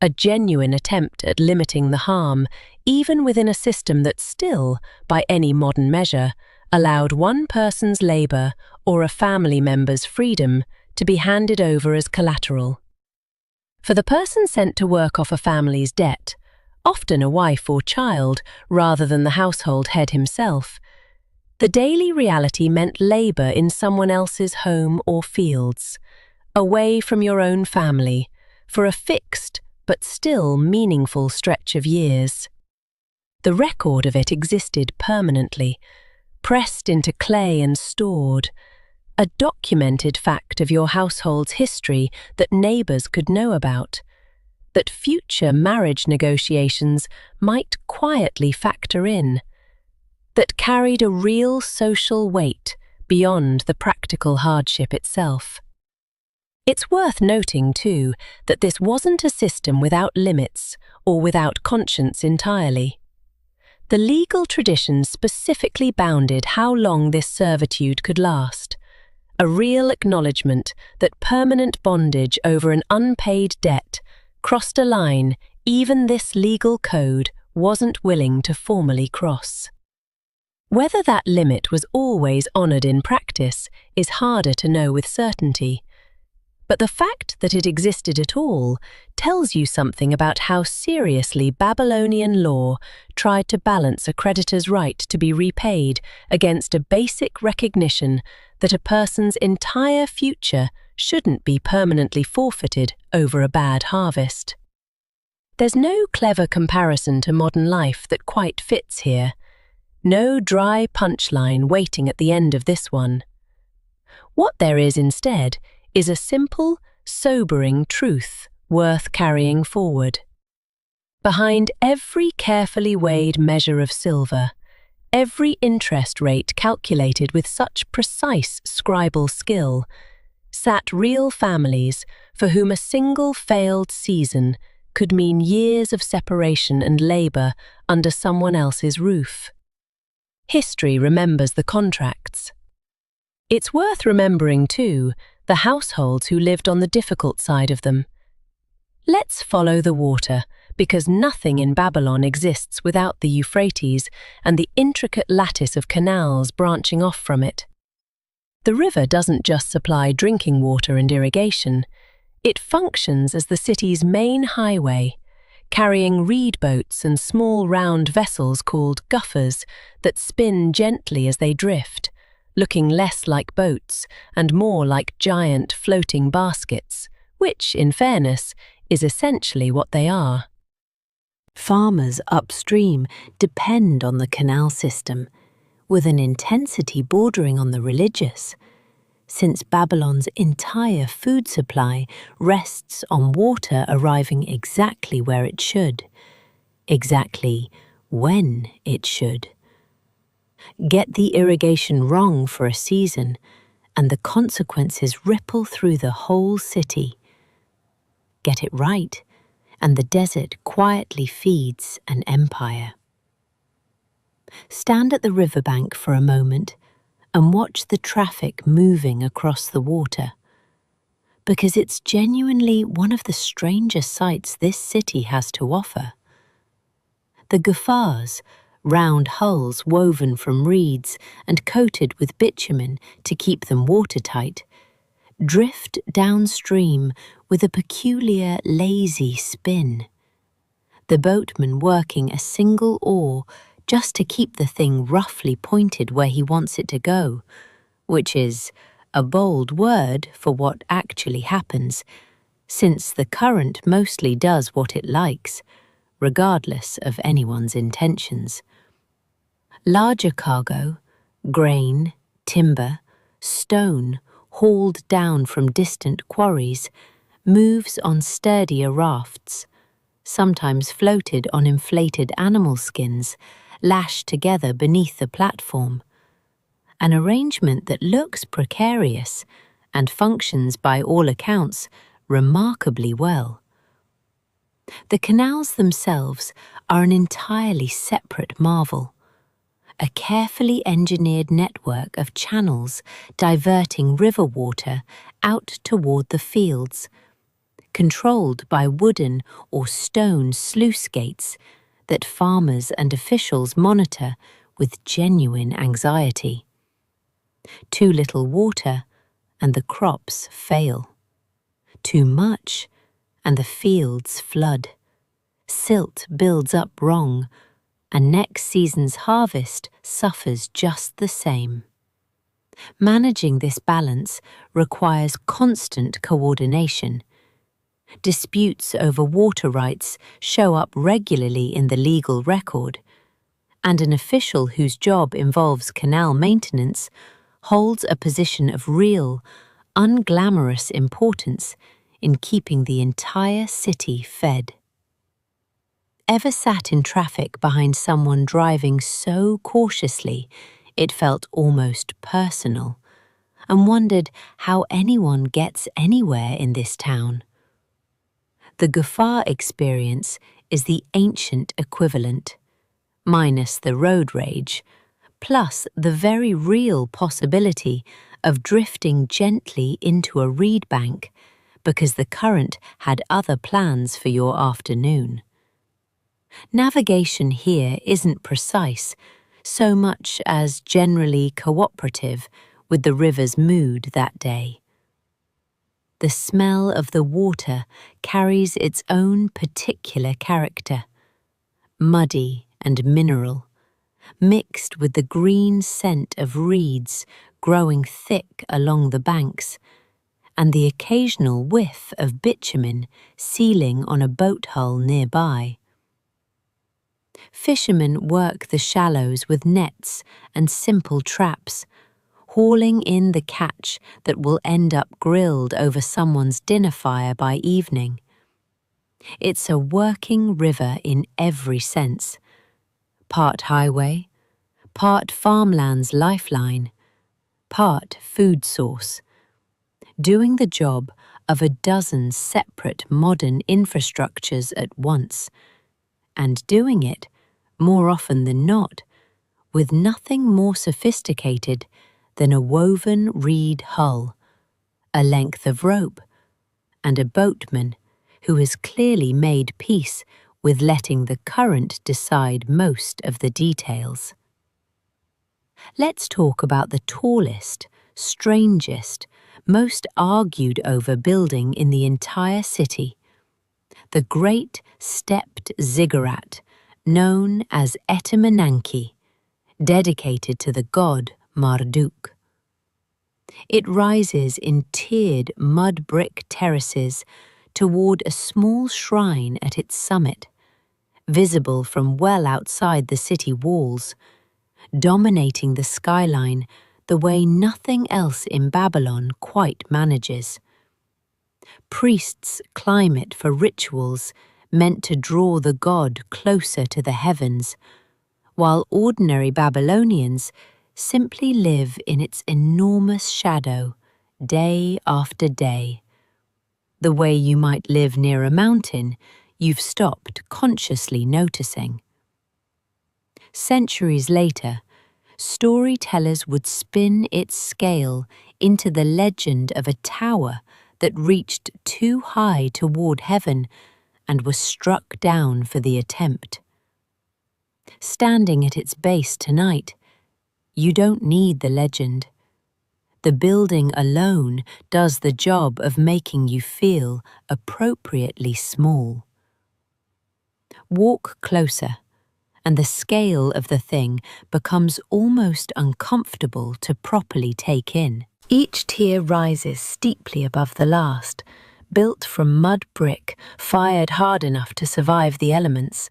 A genuine attempt at limiting the harm, even within a system that still, by any modern measure, allowed one person's labour or a family member's freedom to be handed over as collateral. For the person sent to work off a family's debt, often a wife or child rather than the household head himself, the daily reality meant labour in someone else's home or fields, away from your own family, for a fixed but still meaningful stretch of years. The record of it existed permanently, pressed into clay and stored, a documented fact of your household's history that neighbours could know about, that future marriage negotiations might quietly factor in, that carried a real social weight beyond the practical hardship itself. It's worth noting, too, that this wasn't a system without limits or without conscience entirely. The legal traditions specifically bounded how long this servitude could last, a real acknowledgement that permanent bondage over an unpaid debt crossed a line even this legal code wasn't willing to formally cross. Whether that limit was always honoured in practice is harder to know with certainty, but the fact that it existed at all tells you something about how seriously Babylonian law tried to balance a creditor's right to be repaid against a basic recognition that a person's entire future shouldn't be permanently forfeited over a bad harvest. There's no clever comparison to modern life that quite fits here. No dry punchline waiting at the end of this one. What there is instead is a simple, sobering truth worth carrying forward. Behind every carefully weighed measure of silver, every interest rate calculated with such precise scribal skill, sat real families for whom a single failed season could mean years of separation and labour under someone else's roof. History remembers the contracts. It's worth remembering, too, the households who lived on the difficult side of them. Let's follow the water, because nothing in Babylon exists without the Euphrates and the intricate lattice of canals branching off from it. The river doesn't just supply drinking water and irrigation, it functions as the city's main highway, carrying reed boats and small round vessels called guffers that spin gently as they drift, looking less like boats and more like giant floating baskets, which, in fairness, is essentially what they are. Farmers upstream depend on the canal system, with an intensity bordering on the religious, since Babylon's entire food supply rests on water arriving exactly where it should, exactly when it should. Get the irrigation wrong for a season, and the consequences ripple through the whole city. Get it right, and the desert quietly feeds an empire. Stand at the riverbank for a moment and watch the traffic moving across the water, because it's genuinely one of the strangest sights this city has to offer. The gufars, round hulls woven from reeds and coated with bitumen to keep them watertight, drift downstream with a peculiar lazy spin, the boatman working a single oar just to keep the thing roughly pointed where he wants it to go, which is a bold word for what actually happens, since the current mostly does what it likes, regardless of anyone's intentions. Larger cargo, grain, timber, stone, hauled down from distant quarries, moves on sturdier rafts, sometimes floated on inflated animal skins, lashed together beneath the platform, an arrangement that looks precarious and functions by all accounts remarkably well. The canals themselves are an entirely separate marvel, a carefully engineered network of channels diverting river water out toward the fields, controlled by wooden or stone sluice gates that farmers and officials monitor with genuine anxiety. Too little water, and the crops fail. Too much, and the fields flood. Silt builds up wrong, and next season's harvest suffers just the same. Managing this balance requires constant coordination. Disputes over water rights show up regularly in the legal record, and an official whose job involves canal maintenance holds a position of real, unglamorous importance in keeping the entire city fed. Ever sat in traffic behind someone driving so cautiously it felt almost personal, and wondered how anyone gets anywhere in this town? The Guffaw experience is the ancient equivalent, minus the road rage, plus the very real possibility of drifting gently into a reed bank because the current had other plans for your afternoon. Navigation here isn't precise, so much as generally cooperative with the river's mood that day. The smell of the water carries its own particular character, muddy and mineral, mixed with the green scent of reeds growing thick along the banks, and the occasional whiff of bitumen sealing on a boat hull nearby. Fishermen work the shallows with nets and simple traps, hauling in the catch that will end up grilled over someone's dinner fire by evening. It's a working river in every sense, part highway, part farmland's lifeline, part food source, doing the job of a dozen separate modern infrastructures at once, and doing it, more often than not, with nothing more sophisticated than a woven reed hull, a length of rope, and a boatman who has clearly made peace with letting the current decide most of the details. Let's talk about the tallest, strangest, most argued over building in the entire city, the great stepped ziggurat known as Etemenanki, dedicated to the god Marduk. It rises in tiered mud brick terraces toward a small shrine at its summit, visible from well outside the city walls, dominating the skyline the way nothing else in Babylon quite manages. Priests climb it for rituals meant to draw the god closer to the heavens, while ordinary Babylonians simply live in its enormous shadow day after day. The way you might live near a mountain you've stopped consciously noticing. Centuries later, storytellers would spin its scale into the legend of a tower that reached too high toward heaven and was struck down for the attempt. Standing at its base tonight, you don't need the legend. The building alone does the job of making you feel appropriately small. Walk closer, and the scale of the thing becomes almost uncomfortable to properly take in. Each tier rises steeply above the last, built from mud brick fired hard enough to survive the elements,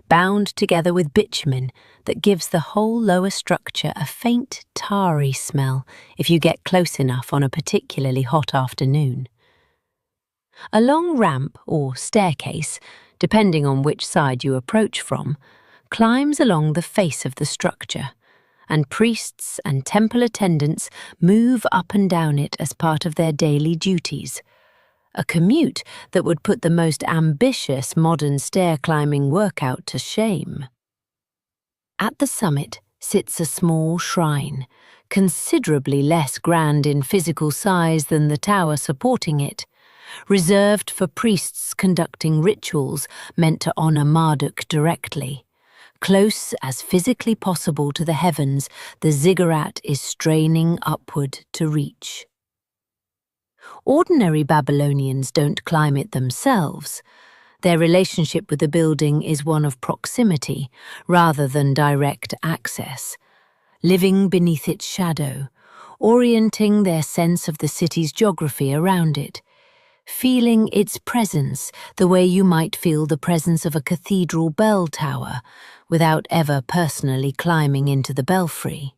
bound together with bitumen that gives the whole lower structure a faint tarry smell if you get close enough on a particularly hot afternoon. A long ramp or staircase, depending on which side you approach from, climbs along the face of the structure, and priests and temple attendants move up and down it as part of their daily duties, a commute that would put the most ambitious modern stair-climbing workout to shame. At the summit sits a small shrine, considerably less grand in physical size than the tower supporting it, reserved for priests conducting rituals meant to honor Marduk directly. Close as physically possible to the heavens, the ziggurat is straining upward to reach. Ordinary Babylonians don't climb it themselves. Their relationship with the building is one of proximity rather than direct access, living beneath its shadow, orienting their sense of the city's geography around it, feeling its presence the way you might feel the presence of a cathedral bell tower without ever personally climbing into the belfry.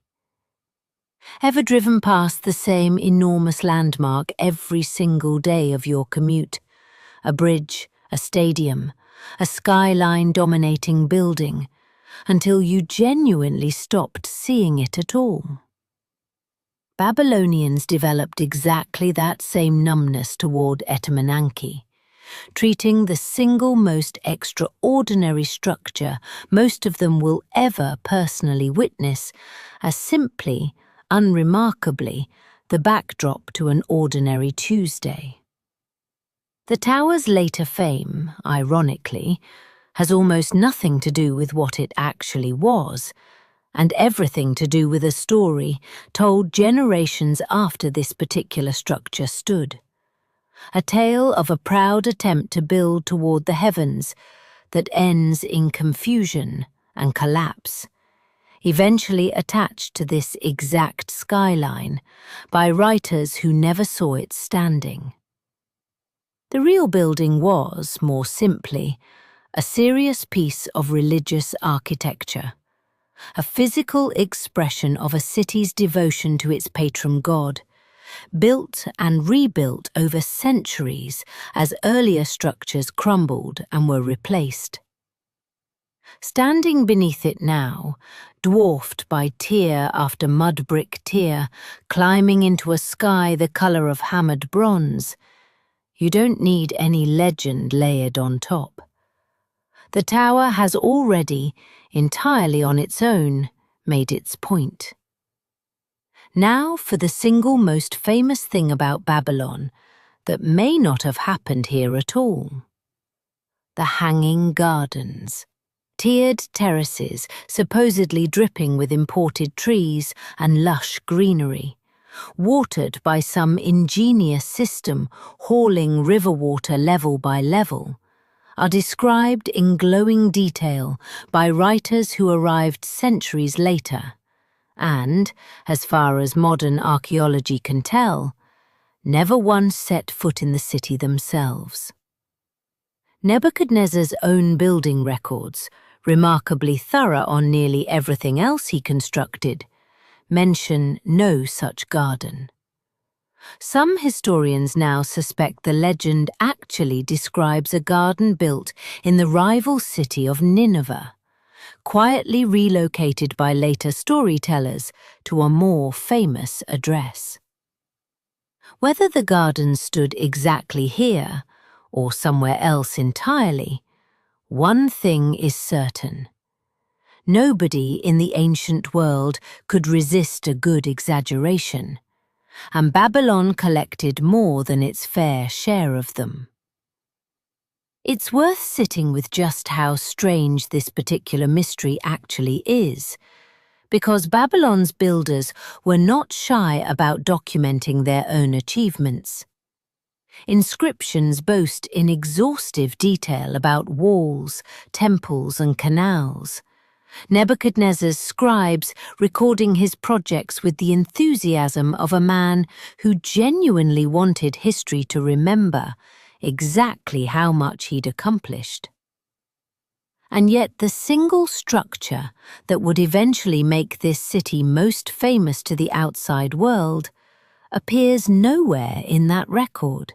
Ever driven past the same enormous landmark every single day of your commute? A bridge, a stadium, a skyline-dominating building, until you genuinely stopped seeing it at all. Babylonians developed exactly that same numbness toward Etemenanke, treating the single most extraordinary structure most of them will ever personally witness as simply, unremarkably, the backdrop to an ordinary Tuesday. The tower's later fame, ironically, has almost nothing to do with what it actually was, and everything to do with a story told generations after this particular structure stood. A tale of a proud attempt to build toward the heavens that ends in confusion and collapse, eventually attached to this exact skyline by writers who never saw it standing. The real building was, more simply, a serious piece of religious architecture, a physical expression of a city's devotion to its patron god, built and rebuilt over centuries as earlier structures crumbled and were replaced. Standing beneath it now, dwarfed by tier after mud brick tier, climbing into a sky the colour of hammered bronze, you don't need any legend layered on top. The tower has already, entirely on its own, made its point. Now for the single most famous thing about Babylon that may not have happened here at all. The hanging gardens. Tiered terraces supposedly dripping with imported trees and lush greenery, watered by some ingenious system hauling river water level by level, are described in glowing detail by writers who arrived centuries later and, as far as modern archaeology can tell, never once set foot in the city themselves. Nebuchadnezzar's own building records, remarkably thorough on nearly everything else he constructed, mention no such garden. Some historians now suspect the legend actually describes a garden built in the rival city of Nineveh, quietly relocated by later storytellers to a more famous address. Whether the garden stood exactly here, or somewhere else entirely, one thing is certain. Nobody in the ancient world could resist a good exaggeration, and Babylon collected more than its fair share of them. It's worth sitting with just how strange this particular mystery actually is, because Babylon's builders were not shy about documenting their own achievements. Inscriptions boast in exhaustive detail about walls, temples, and canals. Nebuchadnezzar's scribes recording his projects with the enthusiasm of a man who genuinely wanted history to remember exactly how much he'd accomplished. And yet the single structure that would eventually make this city most famous to the outside world appears nowhere in that record.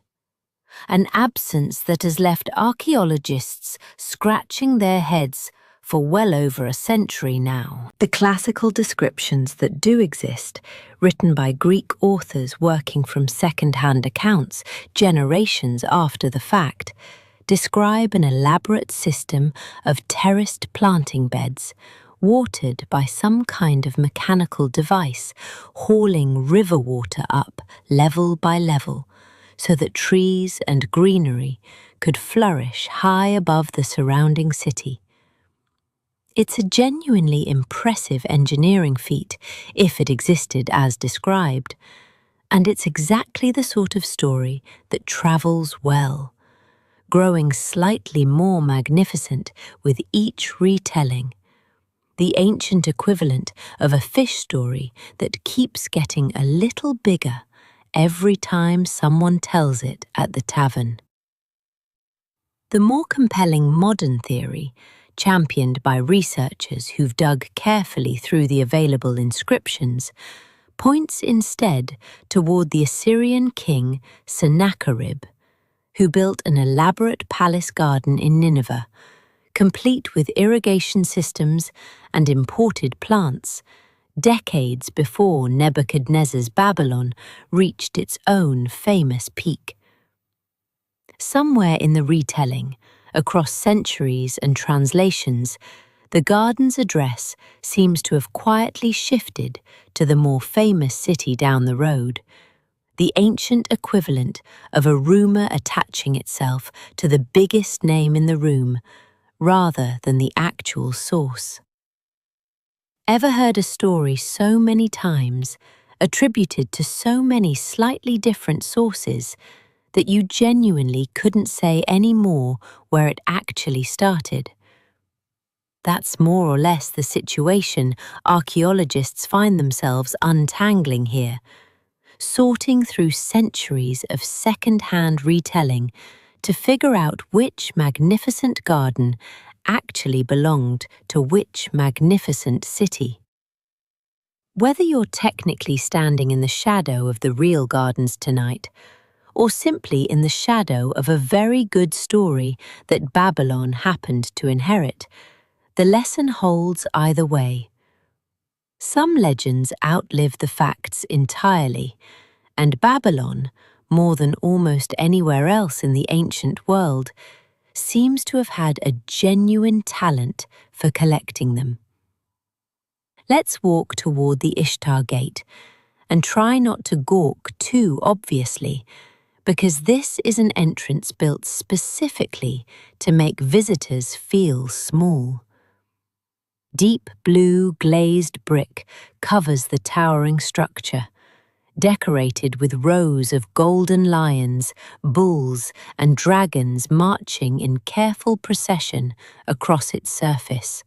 An absence that has left archaeologists scratching their heads for well over a century now. The classical descriptions that do exist, written by Greek authors working from second-hand accounts generations after the fact, describe an elaborate system of terraced planting beds, watered by some kind of mechanical device, hauling river water up level by level, so that trees and greenery could flourish high above the surrounding city. It's a genuinely impressive engineering feat, if it existed as described, And it's exactly the sort of story that travels well, growing slightly more magnificent with each retelling, the ancient equivalent of a fish story that keeps getting a little bigger every time someone tells it at the tavern. The more compelling modern theory, championed by researchers who've dug carefully through the available inscriptions, points instead toward the Assyrian king Sennacherib, who built an elaborate palace garden in Nineveh, complete with irrigation systems and imported plants, decades before Nebuchadnezzar's Babylon reached its own famous peak. Somewhere in the retelling, across centuries and translations, the garden's address seems to have quietly shifted to the more famous city down the road, the ancient equivalent of a rumour attaching itself to the biggest name in the room, rather than the actual source. Ever heard a story so many times, attributed to so many slightly different sources, that you genuinely couldn't say any more where it actually started? That's more or less the situation archaeologists find themselves untangling here, sorting through centuries of second-hand retelling to figure out which magnificent garden actually belonged to which magnificent city. Whether you're technically standing in the shadow of the real gardens tonight, or simply in the shadow of a very good story that Babylon happened to inherit, the lesson holds either way. Some legends outlive the facts entirely, and Babylon, more than almost anywhere else in the ancient world, seems to have had a genuine talent for collecting them. Let's walk toward the Ishtar Gate and try not to gawk too obviously, because this is an entrance built specifically to make visitors feel small. Deep blue glazed brick covers the towering structure, decorated with rows of golden lions, bulls, and dragons marching in careful procession across its surface.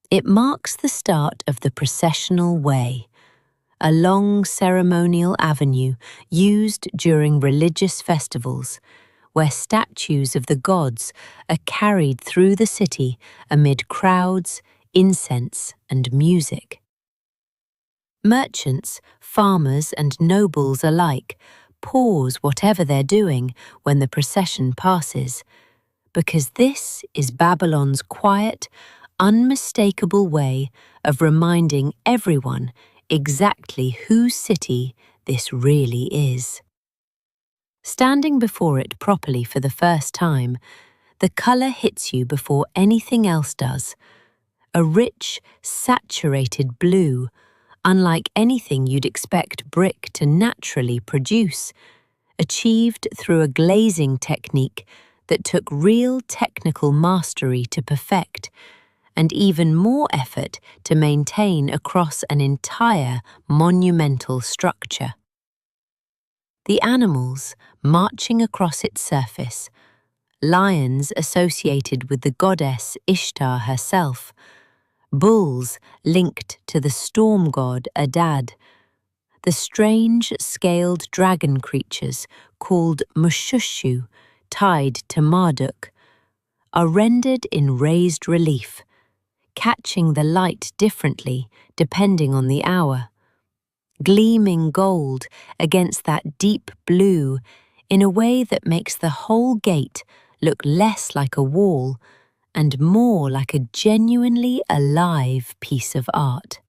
It marks the start of the processional way, a long ceremonial avenue used during religious festivals, where statues of the gods are carried through the city amid crowds, incense, and music. Merchants, farmers, and nobles alike pause whatever they're doing when the procession passes, because this is Babylon's quiet, unmistakable way of reminding everyone exactly whose city this really is. Standing before it properly for the first time, the colour hits you before anything else does. A rich, saturated blue, unlike anything you'd expect brick to naturally produce, achieved through a glazing technique that took real technical mastery to perfect, and even more effort to maintain across an entire monumental structure. The animals marching across its surface, lions associated with the goddess Ishtar herself, bulls linked to the storm god Adad, the strange scaled dragon creatures called Mushushu tied to Marduk, are rendered in raised relief, catching the light differently depending on the hour, gleaming gold against that deep blue in a way that makes the whole gate look less like a wall and more like a genuinely alive piece of art.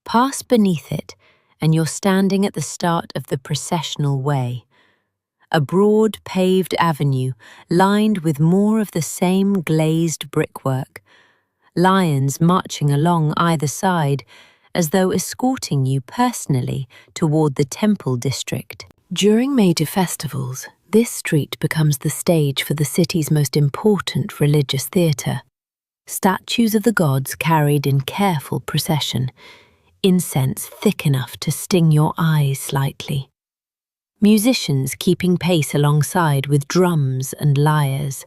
Pass beneath it and you're standing at the start of the processional way, a broad paved avenue lined with more of the same glazed brickwork, lions marching along either side as though escorting you personally toward the temple district. During major festivals, this street becomes the stage for the city's most important religious theatre. Statues of the gods carried in careful procession, incense thick enough to sting your eyes slightly. Musicians keeping pace alongside with drums and lyres.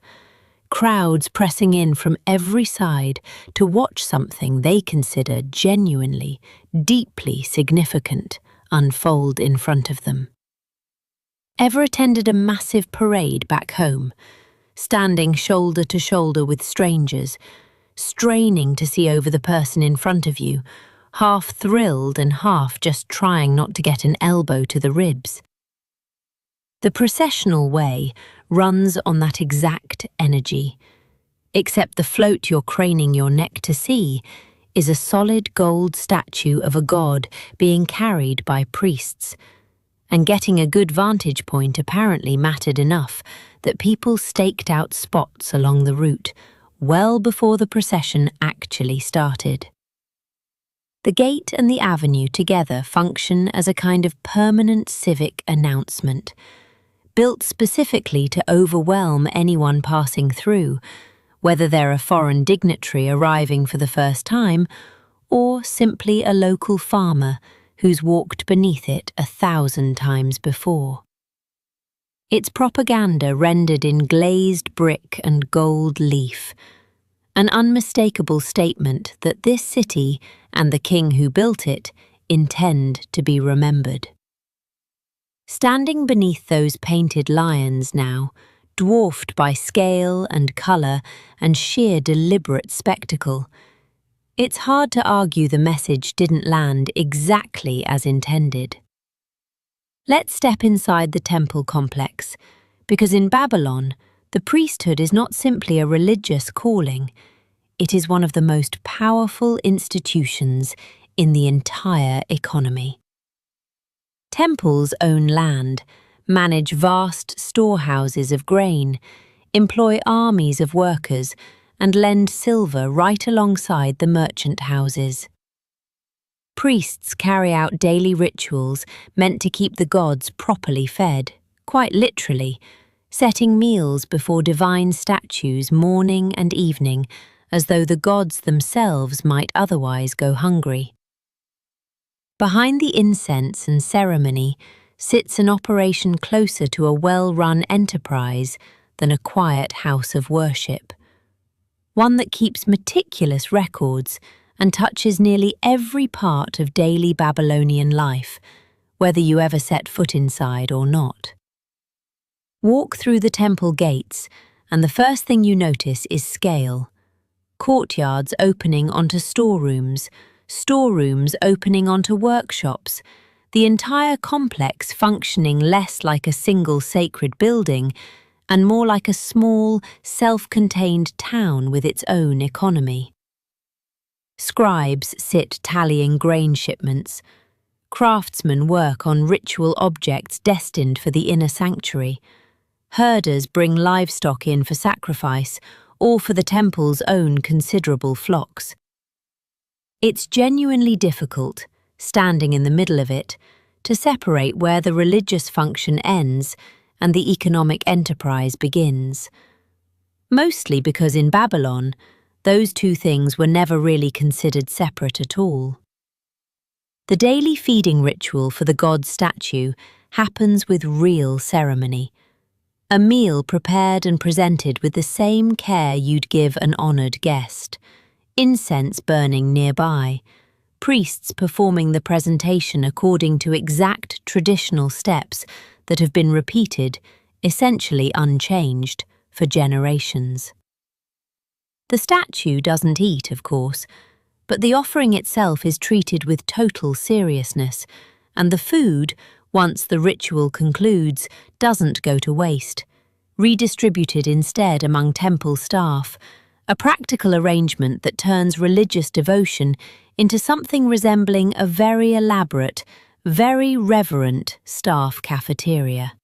Crowds pressing in from every side to watch something they consider genuinely, deeply significant unfold in front of them. Ever attended a massive parade back home, standing shoulder to shoulder with strangers, straining to see over the person in front of you, half thrilled and half just trying not to get an elbow to the ribs? The processional way runs on that exact energy, except the float you're craning your neck to see is a solid gold statue of a god being carried by priests, and getting a good vantage point apparently mattered enough that people staked out spots along the route well before the procession actually started. The gate and the avenue together function as a kind of permanent civic announcement, built specifically to overwhelm anyone passing through, whether they're a foreign dignitary arriving for the first time or simply a local farmer who's walked beneath it 1,000 times before. It's propaganda rendered in glazed brick and gold leaf, an unmistakable statement that this city and the king who built it intend to be remembered. Standing beneath those painted lions now, dwarfed by scale and colour and sheer deliberate spectacle, it's hard to argue the message didn't land exactly as intended. Let's step inside the temple complex, because in Babylon, the priesthood is not simply a religious calling, it is one of the most powerful institutions in the entire economy. Temples own land, manage vast storehouses of grain, employ armies of workers, and lend silver right alongside the merchant houses. Priests carry out daily rituals meant to keep the gods properly fed, quite literally, setting meals before divine statues morning and evening, as though the gods themselves might otherwise go hungry. Behind the incense and ceremony sits an operation closer to a well-run enterprise than a quiet house of worship. One that keeps meticulous records and touches nearly every part of daily Babylonian life, whether you ever set foot inside or not. Walk through the temple gates, and the first thing you notice is scale. Courtyards opening onto storerooms opening onto workshops, the entire complex functioning less like a single sacred building and more like a small, self-contained town with its own economy. Scribes sit tallying grain shipments. Craftsmen work on ritual objects destined for the inner sanctuary. Herders bring livestock in for sacrifice or for the temple's own considerable flocks. It's genuinely difficult, standing in the middle of it, to separate where the religious function ends and the economic enterprise begins. Mostly because in Babylon, those two things were never really considered separate at all. The daily feeding ritual for the god statue happens with real ceremony. A meal prepared and presented with the same care you'd give an honoured guest. Incense burning nearby, priests performing the presentation according to exact traditional steps that have been repeated, essentially unchanged, for generations. The statue doesn't eat, of course, but the offering itself is treated with total seriousness, and the food, once the ritual concludes, doesn't go to waste, redistributed instead among temple staff, a practical arrangement that turns religious devotion into something resembling a very elaborate, very reverent staff cafeteria.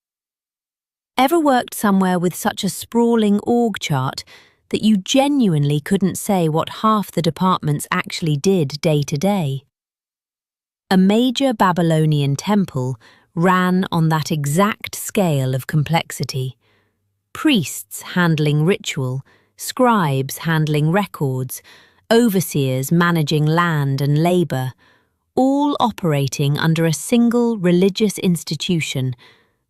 Ever worked somewhere with such a sprawling org chart that you genuinely couldn't say what half the departments actually did day to day? A major Babylonian temple ran on that exact scale of complexity. Priests handling ritual, scribes handling records, overseers managing land and labour, all operating under a single religious institution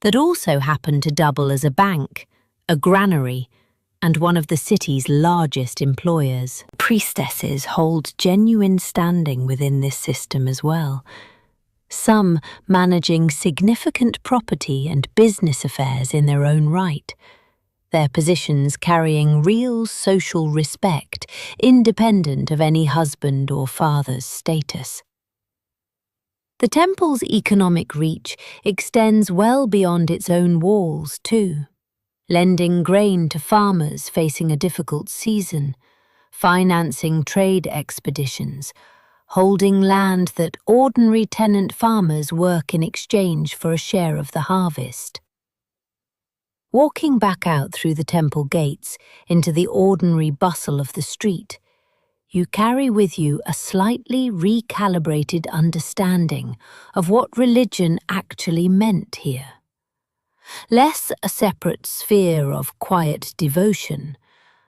that also happened to double as a bank, a granary, and one of the city's largest employers. Priestesses hold genuine standing within this system as well, some managing significant property and business affairs in their own right, their positions carrying real social respect independent of any husband or father's status. The temple's economic reach extends well beyond its own walls too, lending grain to farmers facing a difficult season, financing trade expeditions, holding land that ordinary tenant farmers work in exchange for a share of the harvest. Walking back out through the temple gates into the ordinary bustle of the street, you carry with you a slightly recalibrated understanding of what religion actually meant here. Less a separate sphere of quiet devotion,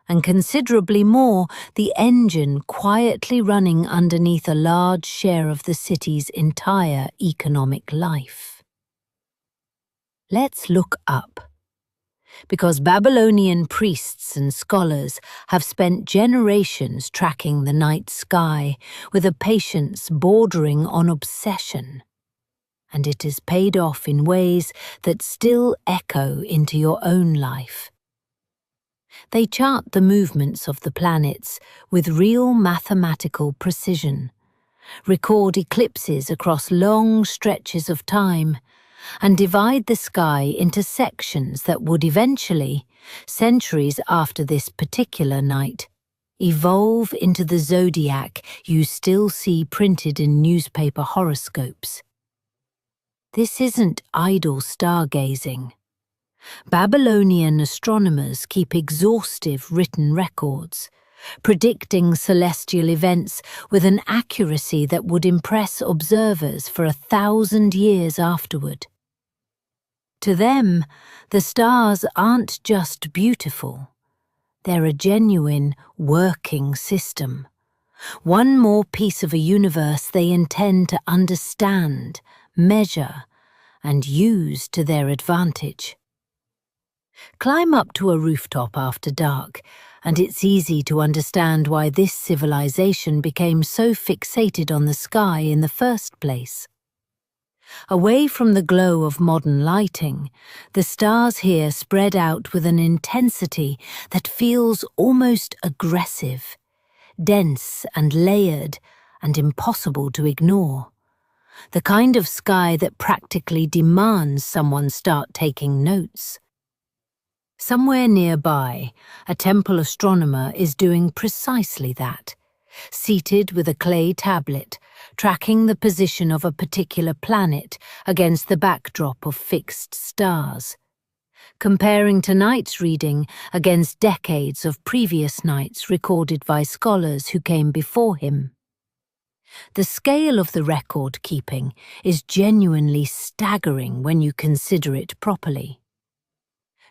and considerably more the engine quietly running underneath a large share of the city's entire economic life. Let's look up, because Babylonian priests and scholars have spent generations tracking the night sky with a patience bordering on obsession, and it has paid off in ways that still echo into your own life. They chart the movements of the planets with real mathematical precision, record eclipses across long stretches of time, and divide the sky into sections that would eventually, centuries after this particular night, evolve into the zodiac you still see printed in newspaper horoscopes. This isn't idle stargazing. Babylonian astronomers keep exhaustive written records, predicting celestial events with an accuracy that would impress observers for 1,000 years afterward. To them, the stars aren't just beautiful. They're a genuine, working system. One more piece of a universe they intend to understand, measure, and use to their advantage. Climb up to a rooftop after dark, and it's easy to understand why this civilization became so fixated on the sky in the first place. Away from the glow of modern lighting, the stars here spread out with an intensity that feels almost aggressive, dense and layered and impossible to ignore. The kind of sky that practically demands someone start taking notes. Somewhere nearby, a temple astronomer is doing precisely that, seated with a clay tablet, tracking the position of a particular planet against the backdrop of fixed stars, comparing tonight's reading against decades of previous nights recorded by scholars who came before him. The scale of the record-keeping is genuinely staggering when you consider it properly.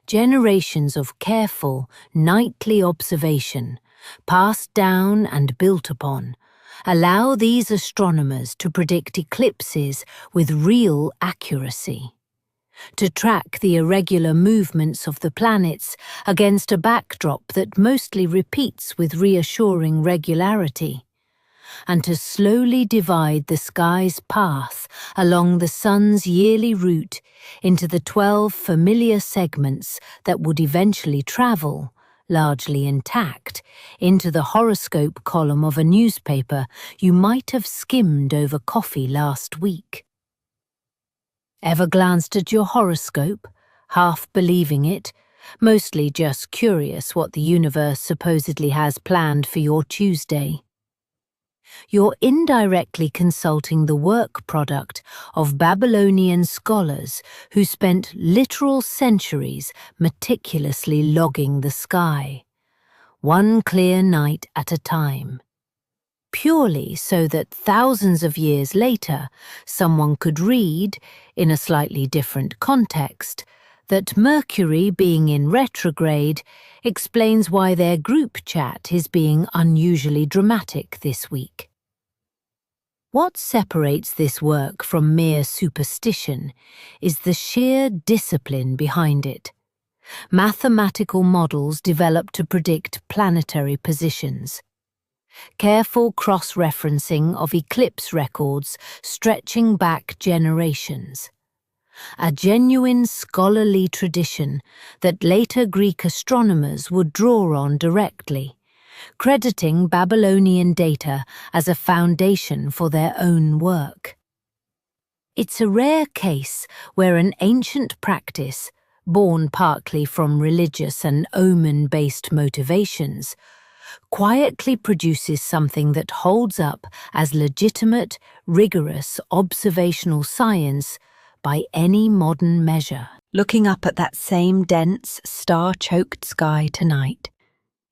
Generations of careful, nightly observation, passed down and built upon, allow these astronomers to predict eclipses with real accuracy, to track the irregular movements of the planets against a backdrop that mostly repeats with reassuring regularity, and to slowly divide the sky's path along the sun's yearly route into the 12 familiar segments that would eventually travel, largely intact, into the horoscope column of a newspaper you might have skimmed over coffee last week. Ever glanced at your horoscope, half believing it, mostly just curious what the universe supposedly has planned for your Tuesday? You're indirectly consulting the work product of Babylonian scholars who spent literal centuries meticulously logging the sky, one clear night at a time, purely so that thousands of years later someone could read, in a slightly different context, that Mercury being in retrograde explains why their group chat is being unusually dramatic this week. What separates this work from mere superstition is the sheer discipline behind it. Mathematical models developed to predict planetary positions. Careful cross-referencing of eclipse records stretching back generations. A genuine scholarly tradition that later Greek astronomers would draw on directly, crediting Babylonian data as a foundation for their own work. It's a rare case where an ancient practice, born partly from religious and omen-based motivations, quietly produces something that holds up as legitimate, rigorous observational science by any modern measure. Looking up at that same dense, star-choked sky tonight,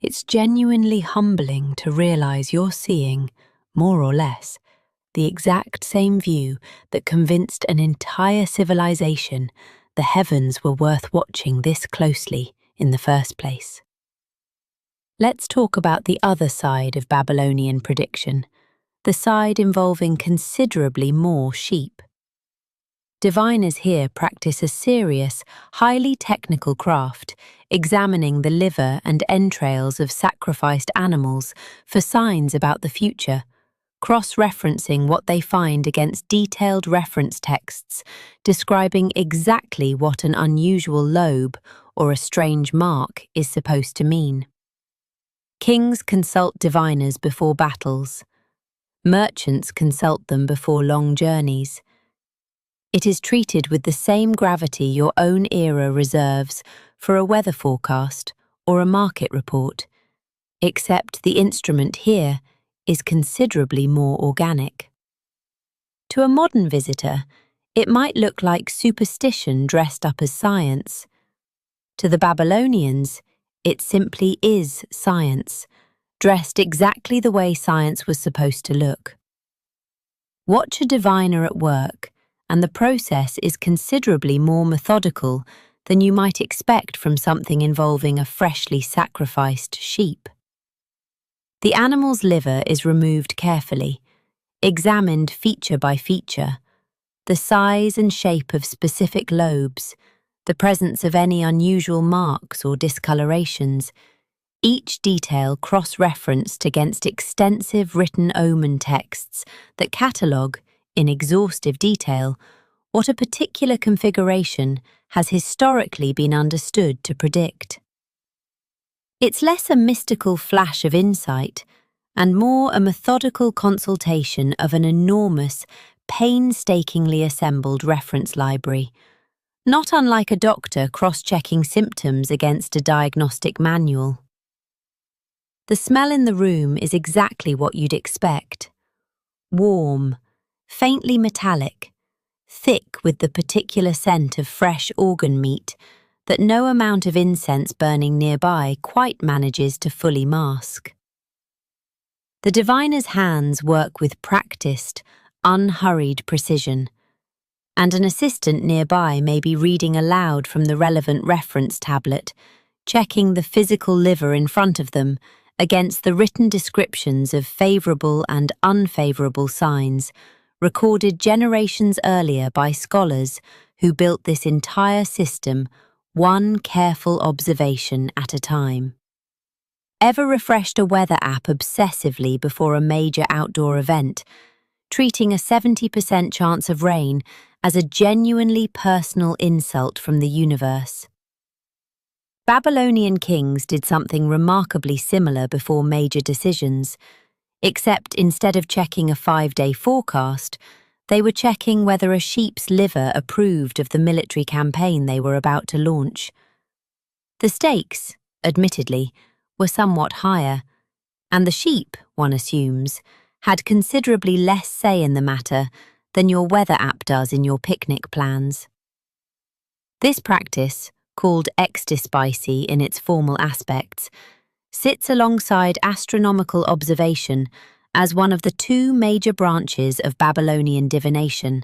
it's genuinely humbling to realize you're seeing, more or less, the exact same view that convinced an entire civilization the heavens were worth watching this closely in the first place. Let's talk about the other side of Babylonian prediction, the side involving considerably more sheep. Diviners here practice a serious, highly technical craft, examining the liver and entrails of sacrificed animals for signs about the future, cross-referencing what they find against detailed reference texts describing exactly what an unusual lobe or a strange mark is supposed to mean. Kings consult diviners before battles. Merchants consult them before long journeys. It is treated with the same gravity your own era reserves for a weather forecast or a market report, except the instrument here is considerably more organic. To a modern visitor, it might look like superstition dressed up as science. To the Babylonians, it simply is science, dressed exactly the way science was supposed to look. Watch a diviner at work, and the process is considerably more methodical than you might expect from something involving a freshly sacrificed sheep. The animal's liver is removed carefully, examined feature by feature, the size and shape of specific lobes, the presence of any unusual marks or discolorations, each detail cross-referenced against extensive written omen texts that catalogue, in exhaustive detail, what a particular configuration has historically been understood to predict. It's less a mystical flash of insight and more a methodical consultation of an enormous, painstakingly assembled reference library, not unlike a doctor cross-checking symptoms against a diagnostic manual. The smell in the room is exactly what you'd expect. Warm, faintly metallic, thick with the particular scent of fresh organ meat that no amount of incense burning nearby quite manages to fully mask. The diviner's hands work with practiced, unhurried precision, and an assistant nearby may be reading aloud from the relevant reference tablet, checking the physical liver in front of them against the written descriptions of favourable and unfavourable signs recorded generations earlier by scholars who built this entire system one careful observation at a time. Ever refreshed a weather app obsessively before a major outdoor event, treating a 70% chance of rain as a genuinely personal insult from the universe? Babylonian kings did something remarkably similar before major decisions, except instead of checking a 5-day forecast, they were checking whether a sheep's liver approved of the military campaign they were about to launch. The stakes, admittedly, were somewhat higher, and the sheep, one assumes, had considerably less say in the matter than your weather app does in your picnic plans. This practice, called extispicy in its formal aspects, sits alongside astronomical observation as one of the two major branches of Babylonian divination,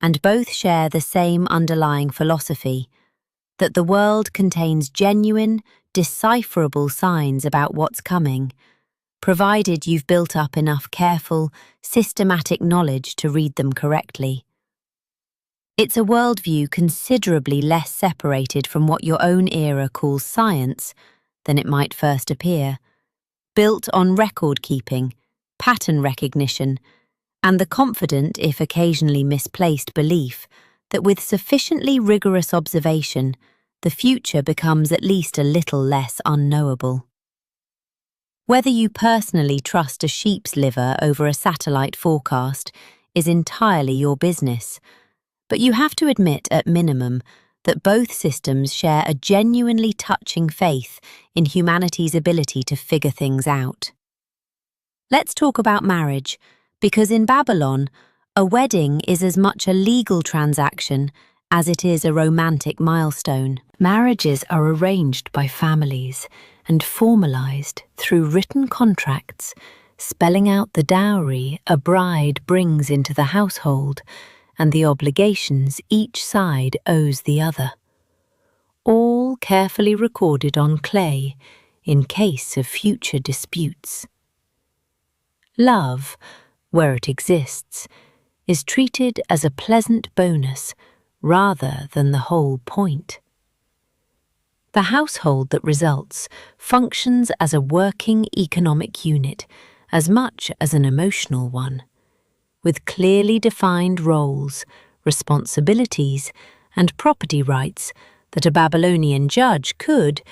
and both share the same underlying philosophy, that the world contains genuine, decipherable signs about what's coming, provided you've built up enough careful, systematic knowledge to read them correctly. It's a worldview considerably less separated from what your own era calls science than it might first appear, built on record-keeping, pattern recognition, and the confident, if occasionally misplaced, belief that with sufficiently rigorous observation, the future becomes at least a little less unknowable. Whether you personally trust a sheep's liver over a satellite forecast is entirely your business, but you have to admit at minimum that both systems share a genuinely touching faith in humanity's ability to figure things out. Let's talk about marriage, because in Babylon, a wedding is as much a legal transaction as it is a romantic milestone. Marriages are arranged by families and formalized through written contracts, spelling out the dowry a bride brings into the household and the obligations each side owes the other. All carefully recorded on clay in case of future disputes. Love, where it exists, is treated as a pleasant bonus rather than the whole point. The household that results functions as a working economic unit as much as an emotional one, with clearly defined roles, responsibilities, and property rights that a Babylonian judge could,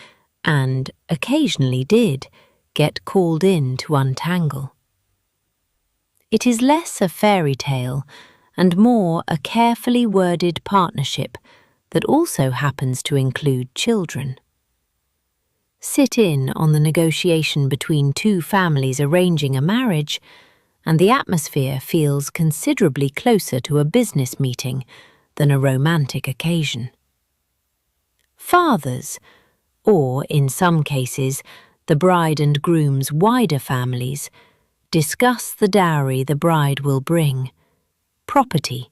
and occasionally did, get called in to untangle. It is less a fairy tale and more a carefully worded partnership that also happens to include children. Sit in on the negotiation between two families arranging a marriage, and the atmosphere feels considerably closer to a business meeting than a romantic occasion. Fathers, or in some cases, the bride and groom's wider families, discuss the dowry the bride will bring, property,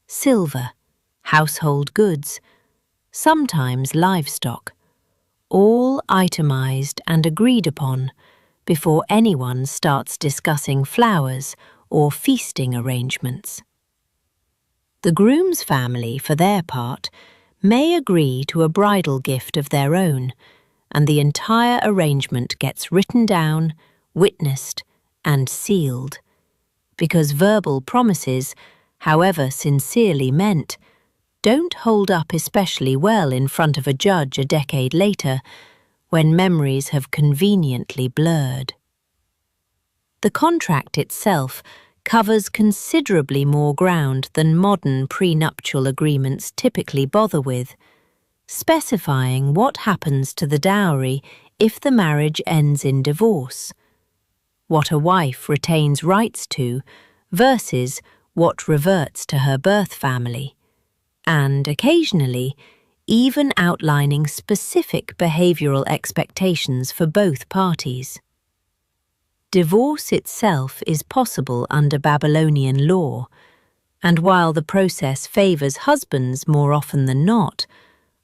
silver, household goods, sometimes livestock, all itemized and agreed upon before anyone starts discussing flowers or feasting arrangements. The groom's family, for their part, may agree to a bridal gift of their own, and the entire arrangement gets written down, witnessed, and sealed, because verbal promises, however sincerely meant, don't hold up especially well in front of a judge a decade later, when memories have conveniently blurred. The contract itself covers considerably more ground than modern prenuptial agreements typically bother with, specifying what happens to the dowry if the marriage ends in divorce, what a wife retains rights to versus what reverts to her birth family, and occasionally even outlining specific behavioral expectations for both parties. Divorce itself is possible under Babylonian law, and while the process favors husbands more often than not,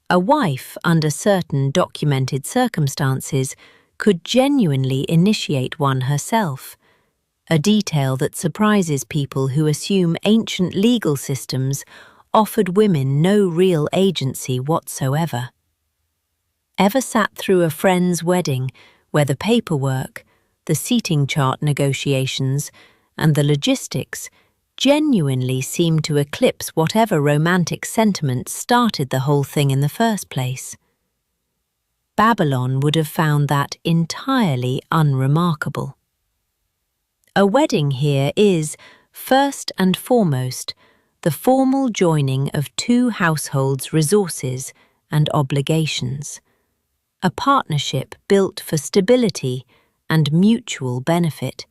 a wife under certain documented circumstances could genuinely initiate one herself, a detail that surprises people who assume ancient legal systems offered women no real agency whatsoever. Ever sat through a friend's wedding where the paperwork, the seating chart negotiations, and the logistics genuinely seemed to eclipse whatever romantic sentiment started the whole thing in the first place? Babylon would have found that entirely unremarkable. A wedding here is, first and foremost, the formal joining of two households' resources and obligations, a partnership built for stability and mutual benefit,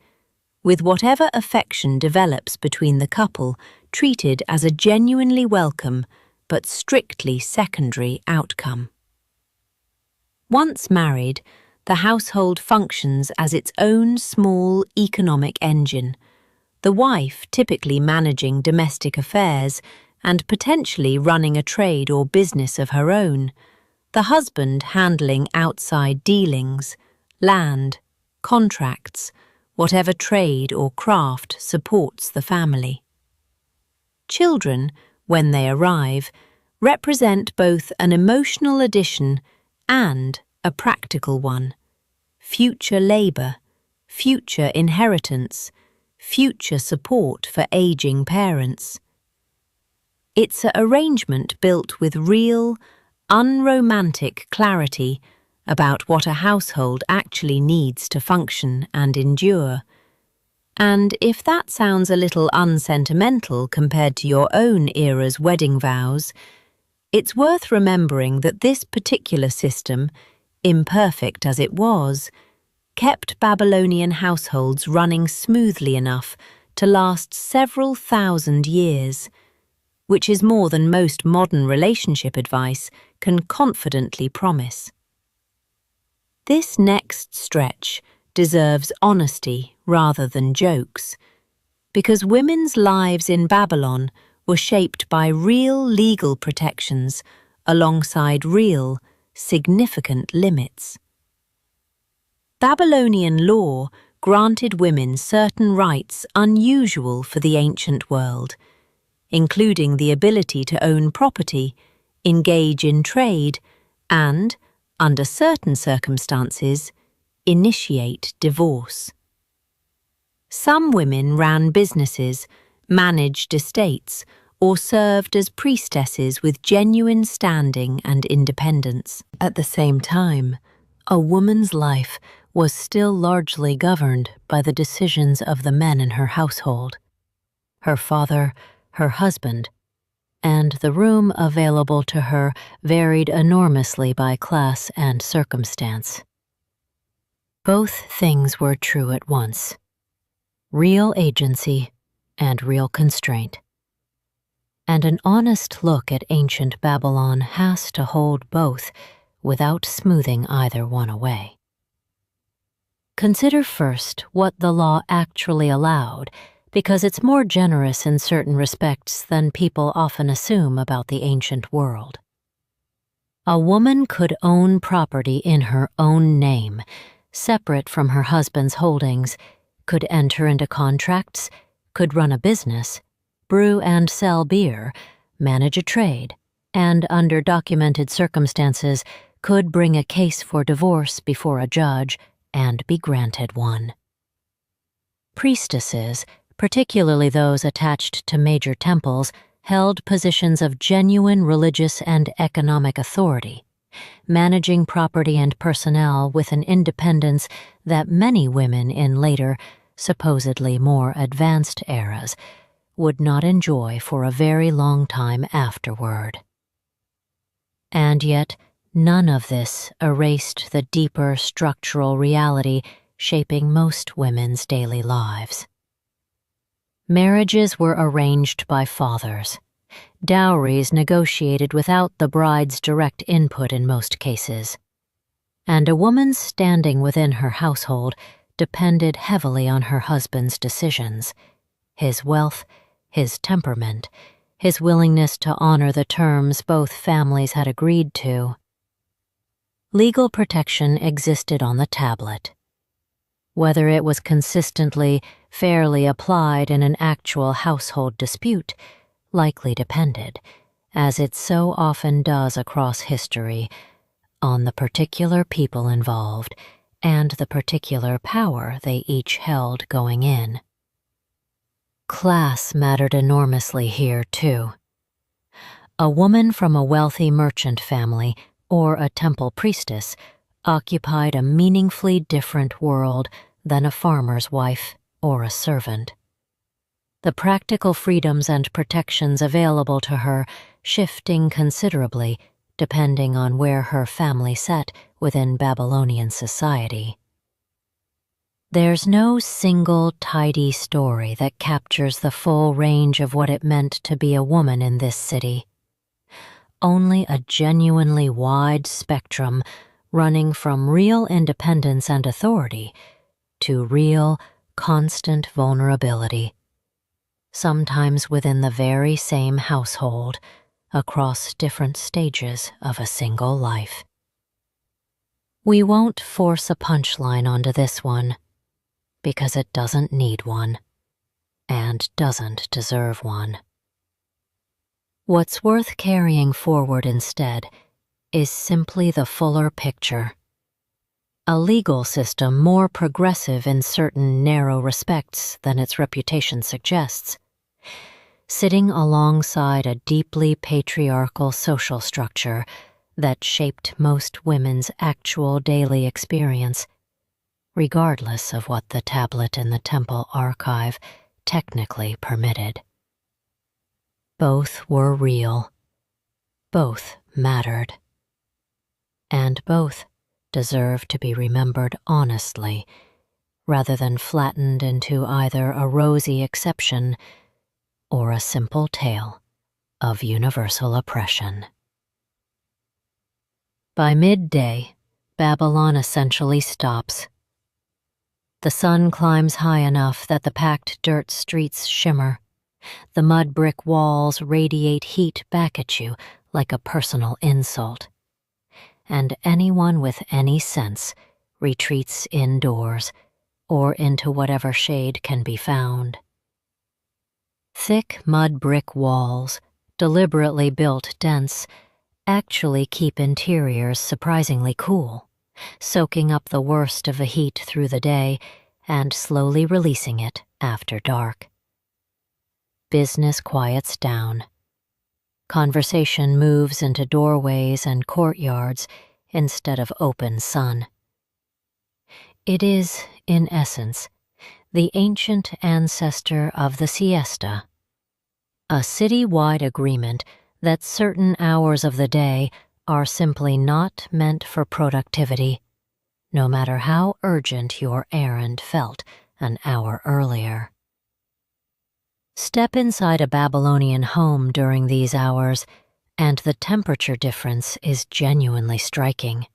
with whatever affection develops between the couple treated as a genuinely welcome but strictly secondary outcome. Once married, the household functions as its own small economic engine, the wife typically managing domestic affairs and potentially running a trade or business of her own, the husband handling outside dealings, land, contracts, whatever trade or craft supports the family. Children, when they arrive, represent both an emotional addition and a practical one. Future labour, future inheritance, future support for ageing parents. It's an arrangement built with real, unromantic clarity about what a household actually needs to function and endure. And if that sounds a little unsentimental compared to your own era's wedding vows, it's worth remembering that this particular system, imperfect as it was, kept Babylonian households running smoothly enough to last several thousand years, which is more than most modern relationship advice can confidently promise. This next stretch deserves honesty rather than jokes, because women's lives in Babylon were shaped by real legal protections alongside real, significant limits. Babylonian law granted women certain rights unusual for the ancient world, including the ability to own property, engage in trade, and, under certain circumstances, initiate divorce. Some women ran businesses, managed estates, or served as priestesses with genuine standing and independence. At the same time, a woman's life was still largely governed by the decisions of the men in her household, her father, her husband, and the room available to her varied enormously by class and circumstance. Both things were true at once: real agency and real constraint. And an honest look at ancient Babylon has to hold both without smoothing either one away. Consider first what the law actually allowed, because it's more generous in certain respects than people often assume about the ancient world. A woman could own property in her own name, separate from her husband's holdings, could enter into contracts, could run a business, brew and sell beer, manage a trade, and under documented circumstances could bring a case for divorce before a judge and be granted one. Priestesses, particularly those attached to major temples, held positions of genuine religious and economic authority, managing property and personnel with an independence that many women in later, supposedly more advanced eras would not enjoy for a very long time afterward. And yet, none of this erased the deeper structural reality shaping most women's daily lives. Marriages were arranged by fathers, dowries negotiated without the bride's direct input in most cases, and a woman's standing within her household depended heavily on her husband's decisions, his wealth, his temperament, his willingness to honor the terms both families had agreed to. Legal protection existed on the tablet. Whether it was consistently, fairly applied in an actual household dispute likely depended, as it so often does across history, on the particular people involved and the particular power they each held going in. Class mattered enormously here, too. A woman from a wealthy merchant family or a temple priestess occupied a meaningfully different world than a farmer's wife or a servant. The practical freedoms and protections available to her shifting considerably depending on where her family sat within Babylonian society. There's no single tidy story that captures the full range of what it meant to be a woman in this city. Only a genuinely wide spectrum running from real independence and authority to real, constant vulnerability, sometimes within the very same household, across different stages of a single life. We won't force a punchline onto this one. because it doesn't need one and doesn't deserve one. What's worth carrying forward instead is simply the fuller picture. A legal system more progressive in certain narrow respects than its reputation suggests, sitting alongside a deeply patriarchal social structure that shaped most women's actual daily experience, regardless of what the tablet in the temple archive technically permitted. Both were real, both mattered, and both deserve to be remembered honestly, rather than flattened into either a rosy exception or a simple tale of universal oppression. By midday, Babylon essentially stops. The sun climbs high enough that the packed dirt streets shimmer. The mud brick walls radiate heat back at you like a personal insult. And anyone with any sense retreats indoors or into whatever shade can be found. Thick mud brick walls, deliberately built dense, actually keep interiors surprisingly cool, soaking up the worst of the heat through the day and slowly releasing it after dark. Business quiets down. Conversation moves into doorways and courtyards instead of open sun. It is, in essence, the ancient ancestor of the siesta, a city-wide agreement that certain hours of the day are simply not meant for productivity, no matter how urgent your errand felt an hour earlier. Step inside a Babylonian home during these hours, and the temperature difference is genuinely striking.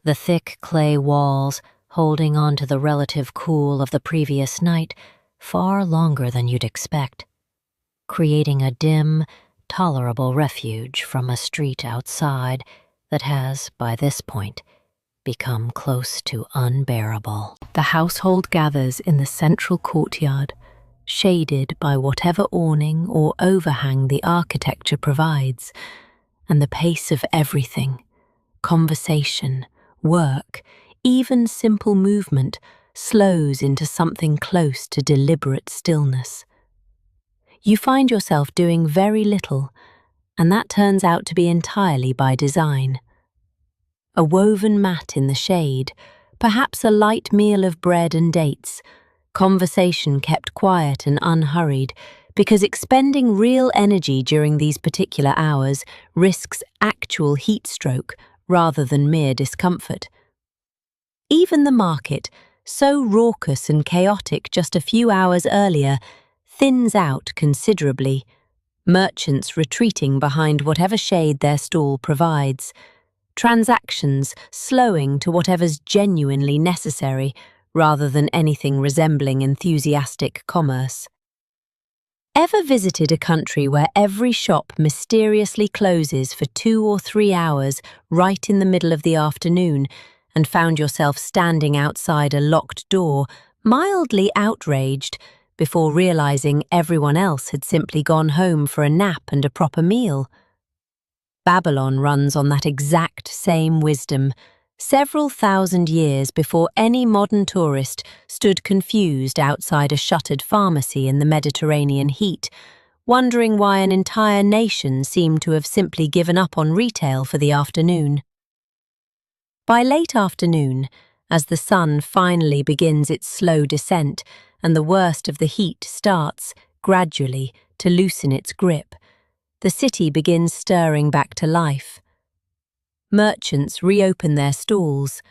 The thick clay walls, holding on to the relative cool of the previous night far longer than you'd expect, creating a dim, tolerable refuge from a street outside that has, by this point, become close to unbearable. The household gathers in the central courtyard, shaded by whatever awning or overhang the architecture provides, and the pace of everything, conversation, work, even simple movement, slows into something close to deliberate stillness. You find yourself doing very little, and that turns out to be entirely by design. A woven mat in the shade, perhaps a light meal of bread and dates, conversation kept quiet and unhurried, because expending real energy during these particular hours risks actual heat stroke rather than mere discomfort. Even the market, so raucous and chaotic just a few hours earlier, thins out considerably, merchants retreating behind whatever shade their stall provides, transactions slowing to whatever's genuinely necessary rather than anything resembling enthusiastic commerce. Ever visited a country where every shop mysteriously closes for 2 or 3 hours right in the middle of the afternoon and found yourself standing outside a locked door, mildly outraged, before realizing everyone else had simply gone home for a nap and a proper meal? Babylon runs on that exact same wisdom, several thousand years before any modern tourist stood confused outside a shuttered pharmacy in the Mediterranean heat, wondering why an entire nation seemed to have simply given up on retail for the afternoon. By late afternoon, as the sun finally begins its slow descent and the worst of the heat starts, gradually, to loosen its grip, the city begins stirring back to life. Merchants reopen their stalls.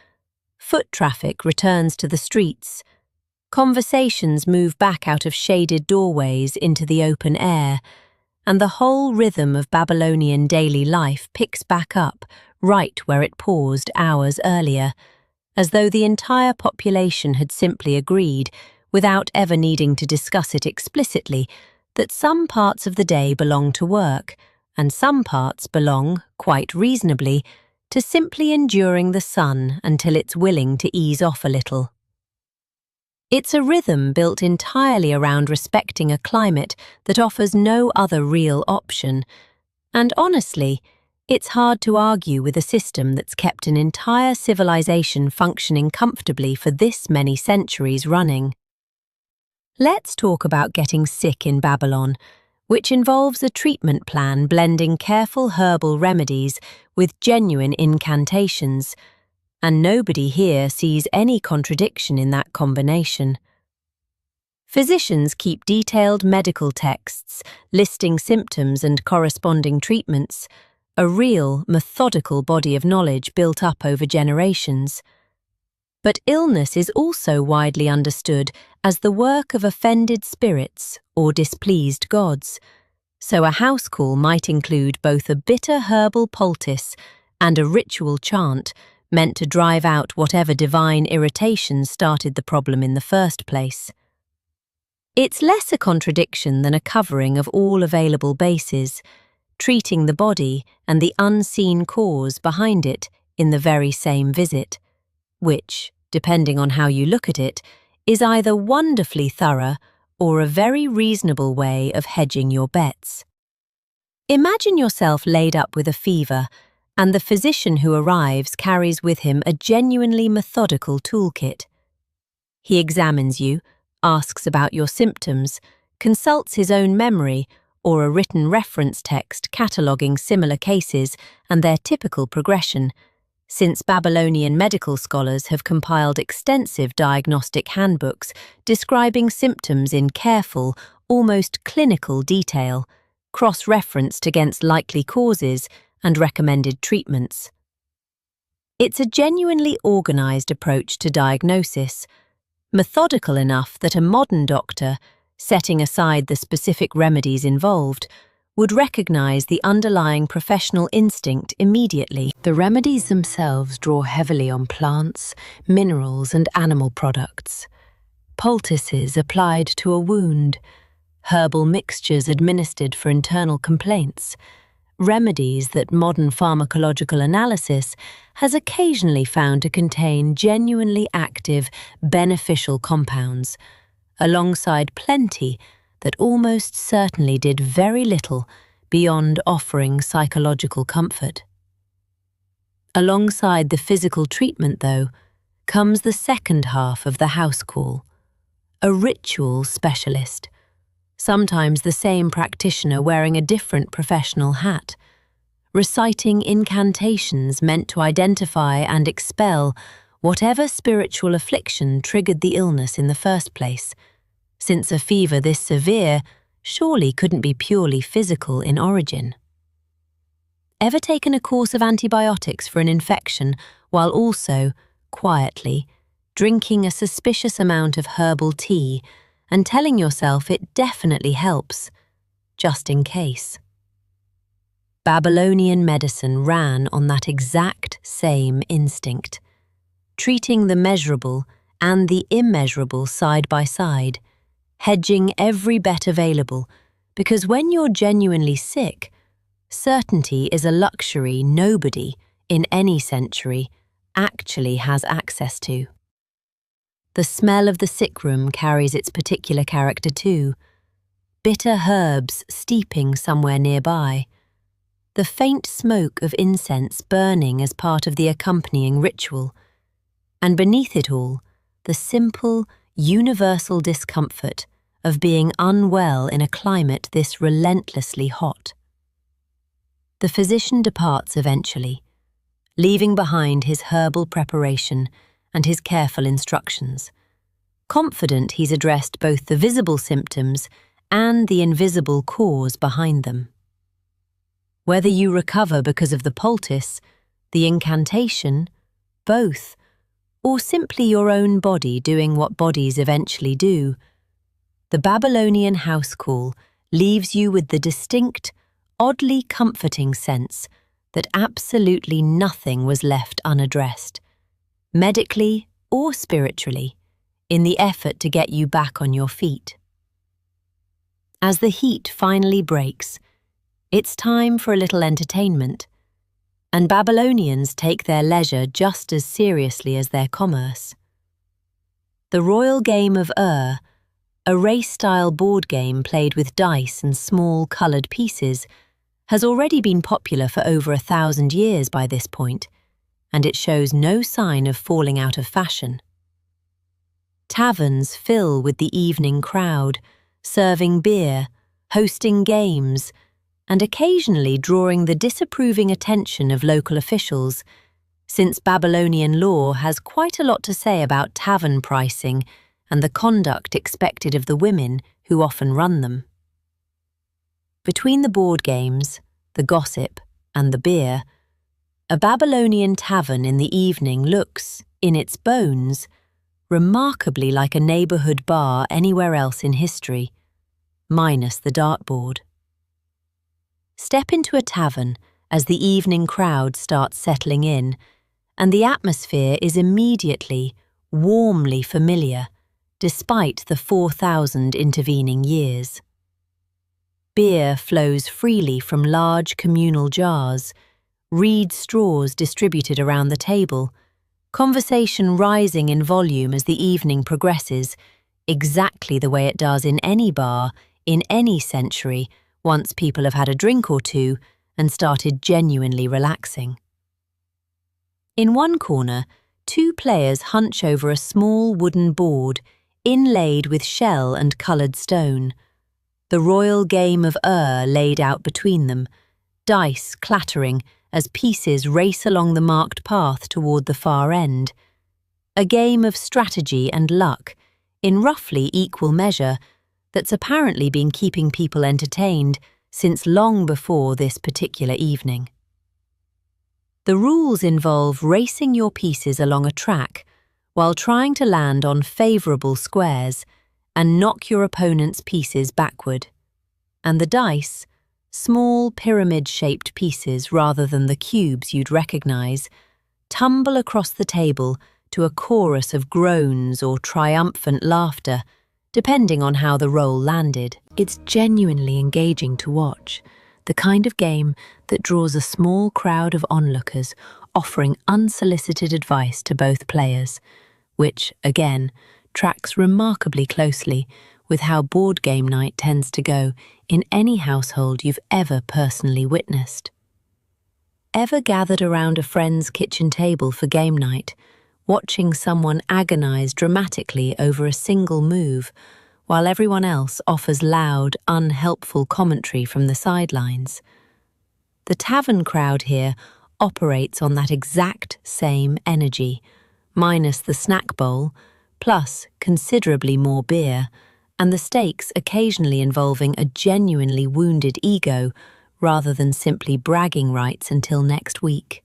Foot traffic returns to the streets. Conversations move back out of shaded doorways into the open air, and the whole rhythm of Babylonian daily life picks back up right where it paused hours earlier, as though the entire population had simply agreed, without ever needing to discuss it explicitly, that some parts of the day belong to work, and some parts belong, quite reasonably, to simply enduring the sun until it's willing to ease off a little. It's a rhythm built entirely around respecting a climate that offers no other real option. And honestly, it's hard to argue with a system that's kept an entire civilization functioning comfortably for this many centuries running. Let's talk about getting sick in Babylon, which involves a treatment plan blending careful herbal remedies with genuine incantations, and nobody here sees any contradiction in that combination. Physicians keep detailed medical texts listing symptoms and corresponding treatments, a real, methodical body of knowledge built up over generations. But illness is also widely understood as the work of offended spirits or displeased gods, so a house call might include both a bitter herbal poultice and a ritual chant meant to drive out whatever divine irritation started the problem in the first place. It's less a contradiction than a covering of all available bases, treating the body and the unseen cause behind it in the very same visit, which, depending on how you look at it, is either wonderfully thorough or a very reasonable way of hedging your bets. Imagine yourself laid up with a fever, and the physician who arrives carries with him a genuinely methodical toolkit. He examines you, asks about your symptoms, consults his own memory or a written reference text cataloguing similar cases and their typical progression, since Babylonian medical scholars have compiled extensive diagnostic handbooks describing symptoms in careful, almost clinical detail, cross-referenced against likely causes and recommended treatments. It's a genuinely organised approach to diagnosis, methodical enough that a modern doctor, setting aside the specific remedies involved, would recognise the underlying professional instinct immediately. The remedies themselves draw heavily on plants, minerals and animal products. Poultices applied to a wound, herbal mixtures administered for internal complaints, remedies that modern pharmacological analysis has occasionally found to contain genuinely active, beneficial compounds, alongside plenty that almost certainly did very little beyond offering psychological comfort. Alongside the physical treatment, though, comes the second half of the house call, a ritual specialist, sometimes the same practitioner wearing a different professional hat, reciting incantations meant to identify and expel whatever spiritual affliction triggered the illness in the first place, since a fever this severe surely couldn't be purely physical in origin. Ever taken a course of antibiotics for an infection while also, quietly, drinking a suspicious amount of herbal tea and telling yourself it definitely helps, just in case? Babylonian medicine ran on that exact same instinct, treating the measurable and the immeasurable side by side, hedging every bet available, because when you're genuinely sick, certainty is a luxury nobody, in any century, actually has access to. The smell of the sick room carries its particular character too, bitter herbs steeping somewhere nearby, the faint smoke of incense burning as part of the accompanying ritual, and beneath it all, the simple, universal discomfort of being unwell in a climate this relentlessly hot. The physician departs eventually, leaving behind his herbal preparation and his careful instructions, confident he's addressed both the visible symptoms and the invisible cause behind them. Whether you recover because of the poultice, the incantation, both, or simply your own body doing what bodies eventually do, the Babylonian house call leaves you with the distinct, oddly comforting sense that absolutely nothing was left unaddressed, medically or spiritually, in the effort to get you back on your feet. As the heat finally breaks, it's time for a little entertainment, and Babylonians take their leisure just as seriously as their commerce. The royal game of a race-style board game played with dice and small coloured pieces, has already been popular for over 1,000 years by this point, and it shows no sign of falling out of fashion. Taverns fill with the evening crowd, serving beer, hosting games, and occasionally drawing the disapproving attention of local officials, since Babylonian law has quite a lot to say about tavern pricing and the conduct expected of the women who often run them. Between the board games, the gossip, and the beer, a Babylonian tavern in the evening looks, in its bones, remarkably like a neighbourhood bar anywhere else in history, minus the dartboard. Step into a tavern as the evening crowd starts settling in, and the atmosphere is immediately, warmly familiar, despite the 4,000 intervening years. Beer flows freely from large communal jars, reed straws distributed around the table, conversation rising in volume as the evening progresses, exactly the way it does in any bar, in any century, once people have had a drink or two and started genuinely relaxing. In one corner, two players hunch over a small wooden board inlaid with shell and coloured stone, the royal game of laid out between them, dice clattering as pieces race along the marked path toward the far end. A game of strategy and luck, in roughly equal measure, that's apparently been keeping people entertained since long before this particular evening. The rules involve racing your pieces along a track while trying to land on favourable squares and knock your opponent's pieces backward. And the dice, small pyramid-shaped pieces rather than the cubes you'd recognise, tumble across the table to a chorus of groans or triumphant laughter, depending on how the roll landed. It's genuinely engaging to watch, the kind of game that draws a small crowd of onlookers offering unsolicited advice to both players, which, again, tracks remarkably closely with how board game night tends to go in any household you've ever personally witnessed. Ever gathered around a friend's kitchen table for game night, watching someone agonize dramatically over a single move, while everyone else offers loud, unhelpful commentary from the sidelines? The tavern crowd here operates on that exact same energy, minus the snack bowl, plus considerably more beer, and the stakes occasionally involving a genuinely wounded ego rather than simply bragging rights until next week.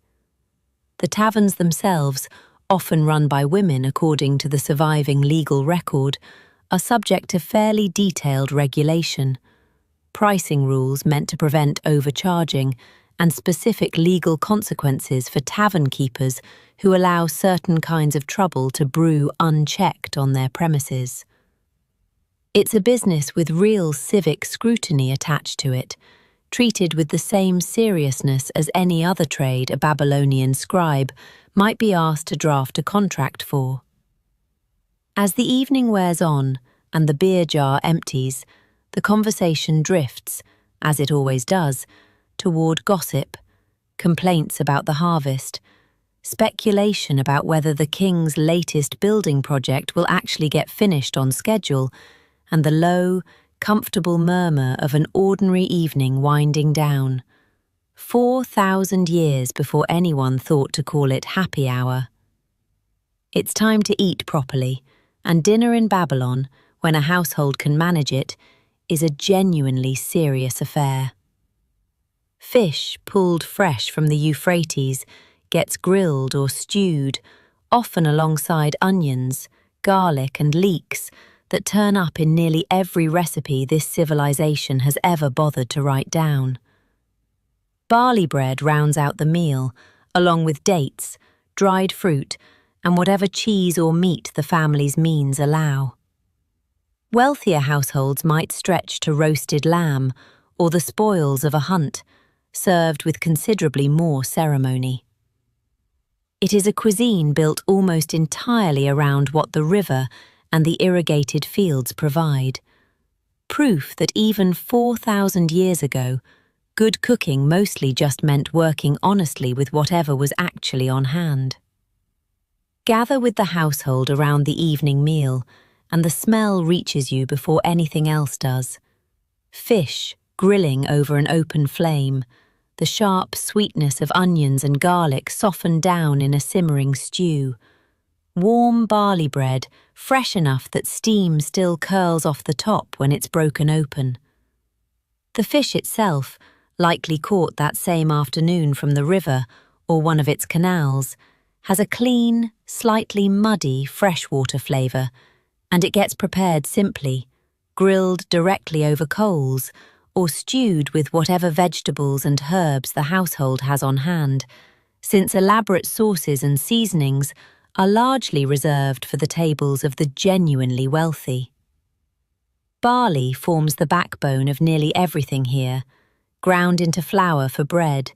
The taverns themselves, often run by women according to the surviving legal record, are subject to fairly detailed regulation, pricing rules meant to prevent overcharging, and specific legal consequences for tavern keepers who allow certain kinds of trouble to brew unchecked on their premises. It's a business with real civic scrutiny attached to it, treated with the same seriousness as any other trade a Babylonian scribe might be asked to draft a contract for. As the evening wears on and the beer jar empties, the conversation drifts, as it always does, toward gossip, complaints about the harvest, speculation about whether the king's latest building project will actually get finished on schedule, and the low, comfortable murmur of an ordinary evening winding down. 4,000 years before anyone thought to call it happy hour. It's time to eat properly, and dinner in Babylon, when a household can manage it, is a genuinely serious affair. Fish pulled fresh from the Euphrates gets grilled or stewed, often alongside onions, garlic and leeks that turn up in nearly every recipe this civilization has ever bothered to write down. Barley bread rounds out the meal, along with dates, dried fruit, and whatever cheese or meat the family's means allow. Wealthier households might stretch to roasted lamb or the spoils of a hunt, served with considerably more ceremony. It is a cuisine built almost entirely around what the river and the irrigated fields provide. Proof that even 4,000 years ago, good cooking mostly just meant working honestly with whatever was actually on hand. Gather with the household around the evening meal, and the smell reaches you before anything else does. Fish grilling over an open flame, the sharp sweetness of onions and garlic softened down in a simmering stew. Warm barley bread, fresh enough that steam still curls off the top when it's broken open. The fish itself, likely caught that same afternoon from the river or one of its canals, has a clean, slightly muddy freshwater flavour, and it gets prepared simply, grilled directly over coals, or stewed with whatever vegetables and herbs the household has on hand, since elaborate sauces and seasonings are largely reserved for the tables of the genuinely wealthy. Barley forms the backbone of nearly everything here, ground into flour for bread,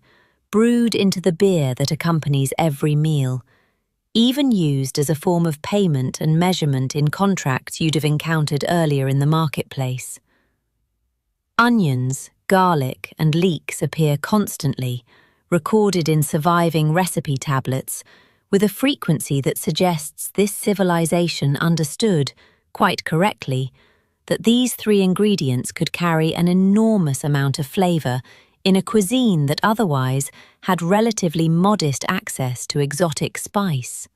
brewed into the beer that accompanies every meal, even used as a form of payment and measurement in contracts you'd have encountered earlier in the marketplace. Onions, garlic, and leeks appear constantly, recorded in surviving recipe tablets, with a frequency that suggests this civilization understood, quite correctly, that these three ingredients could carry an enormous amount of flavour in a cuisine that otherwise had relatively modest access to exotic spice.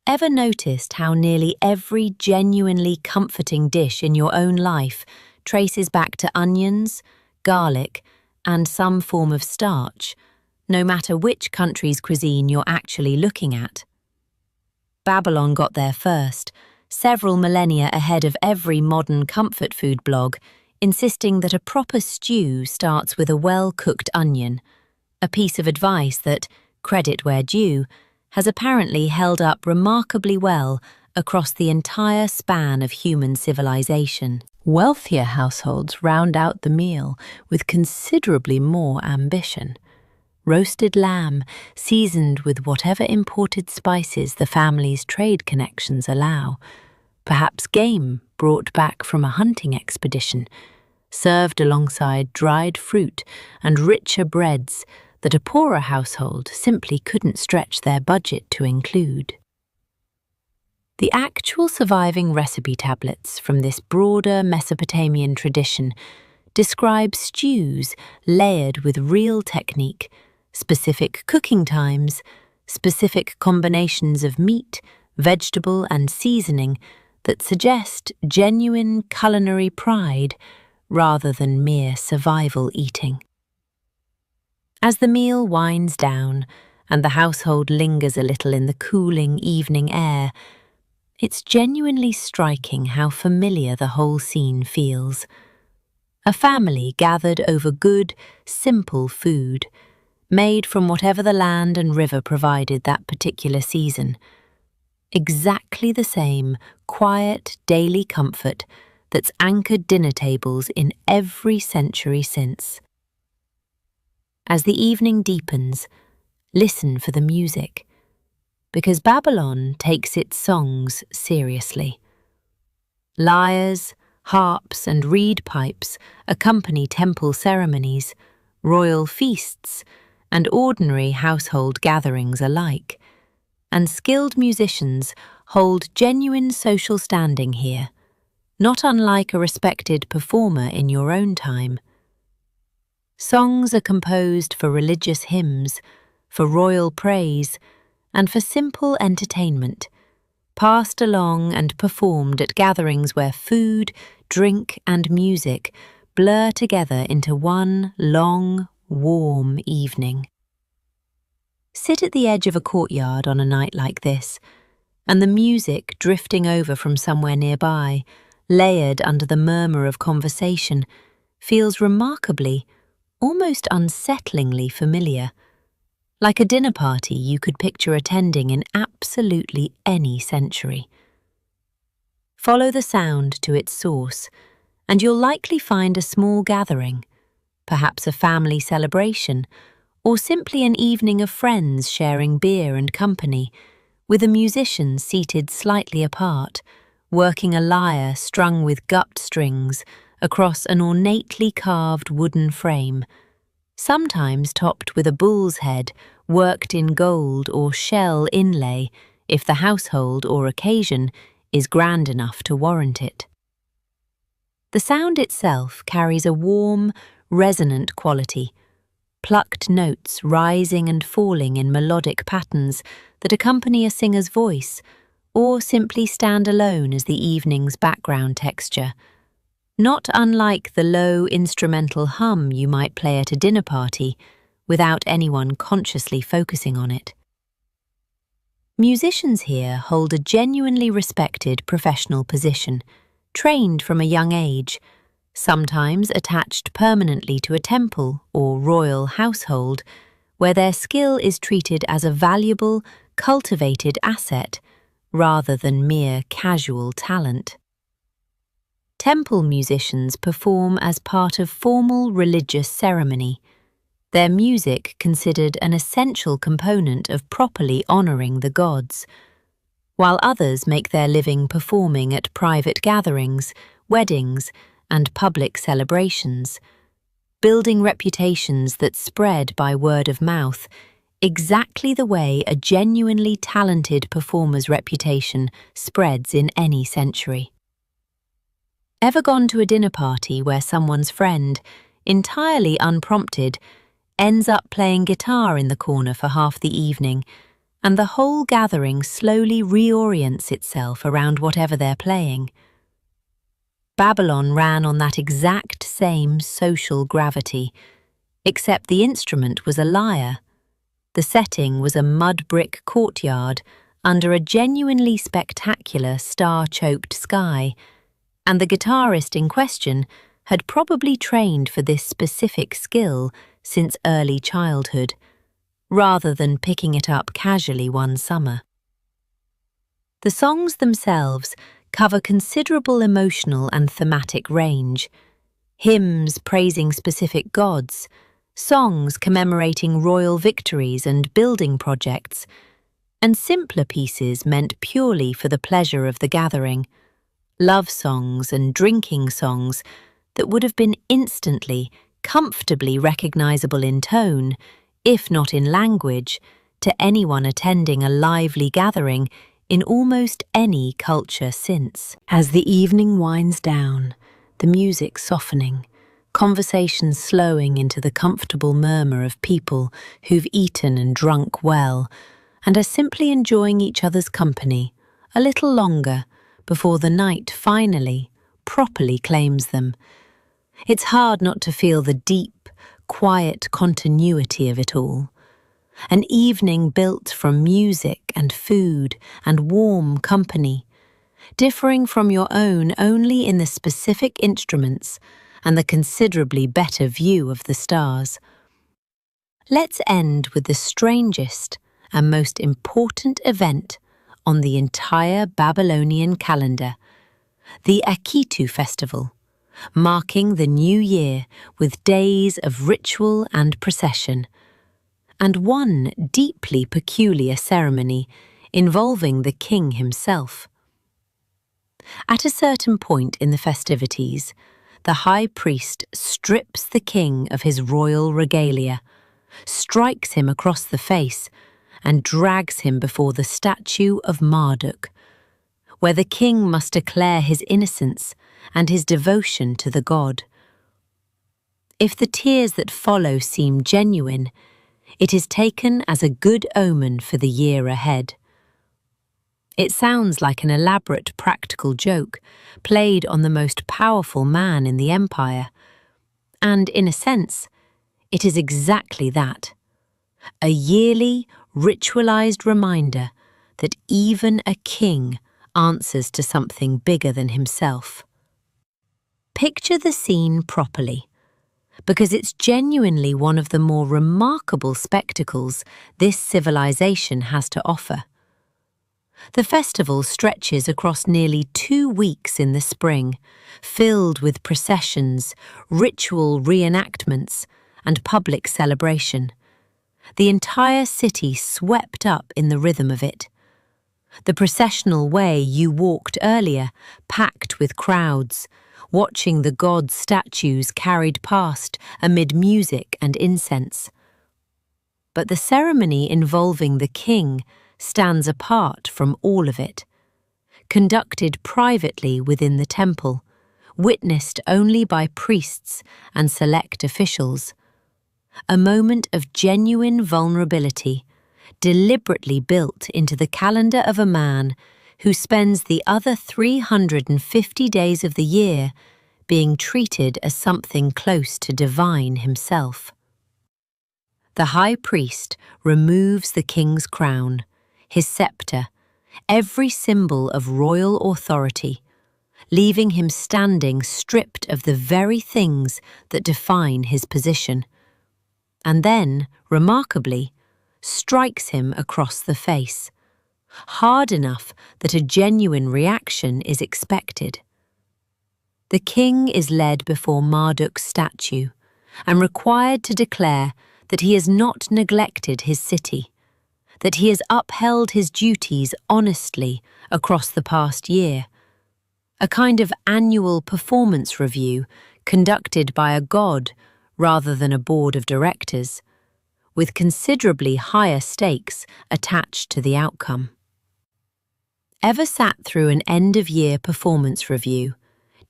Ever noticed how nearly every genuinely comforting dish in your own life traces back to onions, garlic, and some form of starch, no matter which country's cuisine you're actually looking at? Babylon got there first, several millennia ahead of every modern comfort food blog, insisting that a proper stew starts with a well-cooked onion, a piece of advice that, credit where due, has apparently held up remarkably well across the entire span of human civilization. Wealthier households round out the meal with considerably more ambition. Roasted lamb, seasoned with whatever imported spices the family's trade connections allow. Perhaps game brought back from a hunting expedition, served alongside dried fruit and richer breads that a poorer household simply couldn't stretch their budget to include. The actual surviving recipe tablets from this broader Mesopotamian tradition describe stews layered with real technique, specific cooking times, specific combinations of meat, vegetable, and seasoning that suggest genuine culinary pride rather than mere survival eating. As the meal winds down and the household lingers a little in the cooling evening air, it's genuinely striking how familiar the whole scene feels. A family gathered over good, simple food, made from whatever the land and river provided that particular season. Exactly the same quiet daily comfort that's anchored dinner tables in every century since. As the evening deepens, listen for the music, because Babylon takes its songs seriously. Lyres, harps, and reed pipes accompany temple ceremonies, royal feasts, and ordinary household gatherings alike, and skilled musicians hold genuine social standing here, not unlike a respected performer in your own time. Songs are composed for religious hymns, for royal praise, and for simple entertainment, passed along and performed at gatherings where food, drink, and music blur together into one long, warm evening. Sit at the edge of a courtyard on a night like this, and the music drifting over from somewhere nearby, layered under the murmur of conversation, feels remarkably, almost unsettlingly familiar, like a dinner party you could picture attending in absolutely any century. Follow the sound to its source, and you'll likely find a small gathering, perhaps a family celebration, or simply an evening of friends sharing beer and company, with a musician seated slightly apart, working a lyre strung with gut strings across an ornately carved wooden frame, sometimes topped with a bull's head worked in gold or shell inlay if the household or occasion is grand enough to warrant it. The sound itself carries a warm, resonant quality, plucked notes rising and falling in melodic patterns that accompany a singer's voice or simply stand alone as the evening's background texture, not unlike the low instrumental hum you might play at a dinner party without anyone consciously focusing on it. Musicians here hold a genuinely respected professional position, trained from a young age, sometimes attached permanently to a temple or royal household, where their skill is treated as a valuable, cultivated asset rather than mere casual talent. Temple musicians perform as part of formal religious ceremony, their music considered an essential component of properly honouring the gods, while others make their living performing at private gatherings, weddings, and public celebrations, building reputations that spread by word of mouth, exactly the way a genuinely talented performer's reputation spreads in any century. Ever gone to a dinner party where someone's friend, entirely unprompted, ends up playing guitar in the corner for half the evening, and the whole gathering slowly reorients itself around whatever they're playing? Babylon ran on that exact same social gravity, except the instrument was a lyre. The setting was a mud-brick courtyard under a genuinely spectacular star-choked sky, and the guitarist in question had probably trained for this specific skill since early childhood, rather than picking it up casually one summer. The songs themselves cover considerable emotional and thematic range, hymns praising specific gods, songs commemorating royal victories and building projects, and simpler pieces meant purely for the pleasure of the gathering, love songs and drinking songs that would have been instantly, comfortably recognizable in tone, if not in language, to anyone attending a lively gathering in almost any culture since. As the evening winds down, the music softening, conversations slowing into the comfortable murmur of people who've eaten and drunk well, and are simply enjoying each other's company a little longer before the night finally, properly claims them. It's hard not to feel the deep, quiet continuity of it all. An evening built from music and food and warm company, differing from your own only in the specific instruments and the considerably better view of the stars. Let's end with the strangest and most important event on the entire Babylonian calendar, the Akitu festival, marking the new year with days of ritual and procession, and one deeply peculiar ceremony involving the king himself. At a certain point in the festivities, the high priest strips the king of his royal regalia, strikes him across the face, and drags him before the statue of Marduk, where the king must declare his innocence and his devotion to the god. If the tears that follow seem genuine, it is taken as a good omen for the year ahead. It sounds like an elaborate practical joke played on the most powerful man in the empire, and in a sense, it is exactly that. A yearly, ritualized reminder that even a king answers to something bigger than himself. Picture the scene properly, because it's genuinely one of the more remarkable spectacles this civilization has to offer. The festival stretches across nearly 2 weeks in the spring, filled with processions, ritual reenactments, and public celebration. The entire city swept up in the rhythm of it. The processional way you walked earlier, packed with crowds, watching the god statues carried past amid music and incense. But the ceremony involving the king stands apart from all of it, conducted privately within the temple, witnessed only by priests and select officials. A moment of genuine vulnerability, deliberately built into the calendar of a man who spends the other 350 days of the year being treated as something close to divine himself. The high priest removes the king's crown, his scepter, every symbol of royal authority, leaving him standing stripped of the very things that define his position, and then, remarkably, strikes him across the face, hard enough that a genuine reaction is expected. The king is led before Marduk's statue and required to declare that he has not neglected his city, that he has upheld his duties honestly across the past year, a kind of annual performance review conducted by a god rather than a board of directors, with considerably higher stakes attached to the outcome. Ever sat through an end-of-year performance review,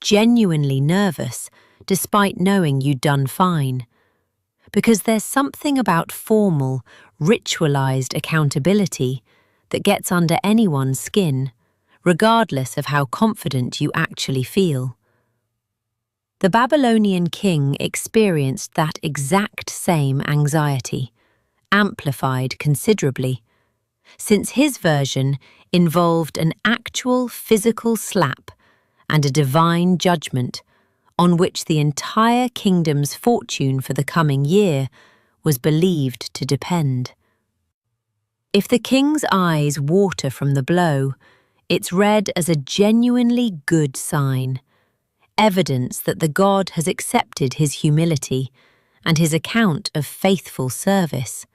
genuinely nervous despite knowing you'd done fine? Because there's something about formal, ritualized accountability that gets under anyone's skin, regardless of how confident you actually feel. The Babylonian king experienced that exact same anxiety, amplified considerably, since his version involved an actual physical slap and a divine judgment on which the entire kingdom's fortune for the coming year was believed to depend. If the king's eyes water from the blow, it's read as a genuinely good sign, evidence that the god has accepted his humility and his account of faithful service,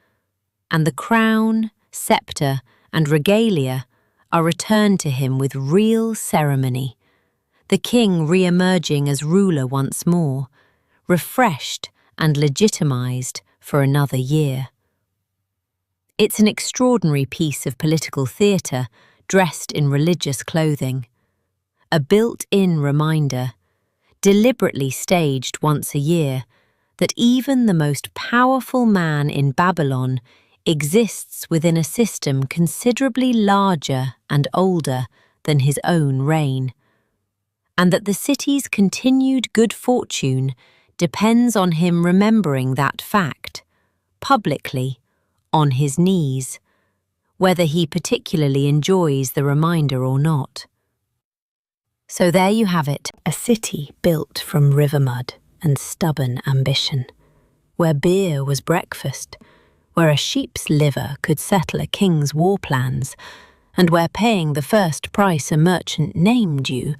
and the crown, scepter, and regalia are returned to him with real ceremony, the king re-emerging as ruler once more, refreshed and legitimized for another year. It's an extraordinary piece of political theatre dressed in religious clothing, a built-in reminder, deliberately staged once a year, that even the most powerful man in Babylon exists within a system considerably larger and older than his own reign, and that the city's continued good fortune depends on him remembering that fact, publicly, on his knees, whether he particularly enjoys the reminder or not. So there you have it, a city built from river mud and stubborn ambition, where beer was breakfast, where a sheep's liver could settle a king's war plans, and where paying the first price a merchant named you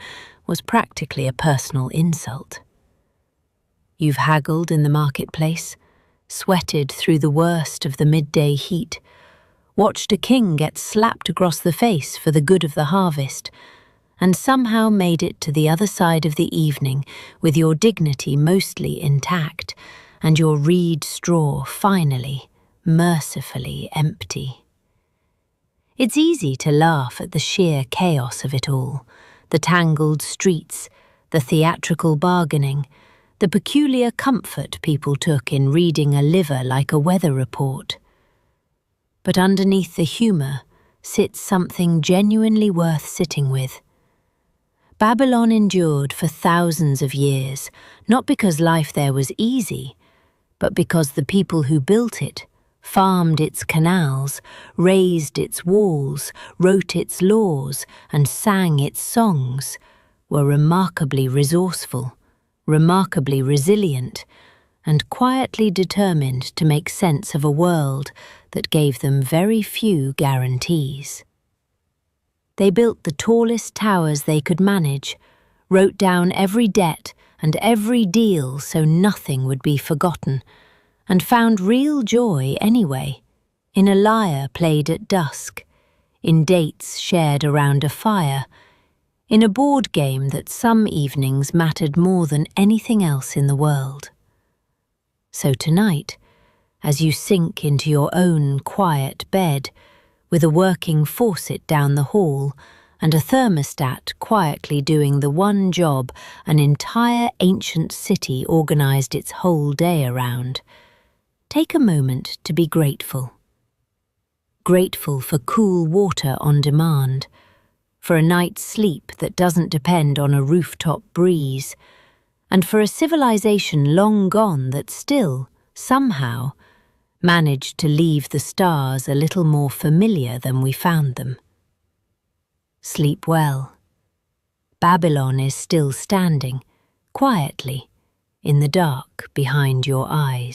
was practically a personal insult. You've haggled in the marketplace, sweated through the worst of the midday heat, watched a king get slapped across the face for the good of the harvest, and somehow made it to the other side of the evening with your dignity mostly intact and your reed straw finally, mercifully empty. It's easy to laugh at the sheer chaos of it all, the tangled streets, the theatrical bargaining, the peculiar comfort people took in reading a liver like a weather report. But underneath the humour sits something genuinely worth sitting with. Babylon endured for thousands of years, not because life there was easy, but because the people who built it, farmed its canals, raised its walls, wrote its laws, and sang its songs, were remarkably resourceful, remarkably resilient, and quietly determined to make sense of a world that gave them very few guarantees. They built the tallest towers they could manage, wrote down every debt and every deal so nothing would be forgotten, and found real joy anyway, in a lyre played at dusk, in dates shared around a fire, in a board game that some evenings mattered more than anything else in the world. So tonight, as you sink into your own quiet bed, with a working faucet down the hall and a thermostat quietly doing the one job an entire ancient city organized its whole day around, take a moment to be grateful. Grateful for cool water on demand, for a night's sleep that doesn't depend on a rooftop breeze, and for a civilization long gone that still, somehow, managed to leave the stars a little more familiar than we found them. Sleep well. Babylon is still standing, quietly, in the dark behind your eyes.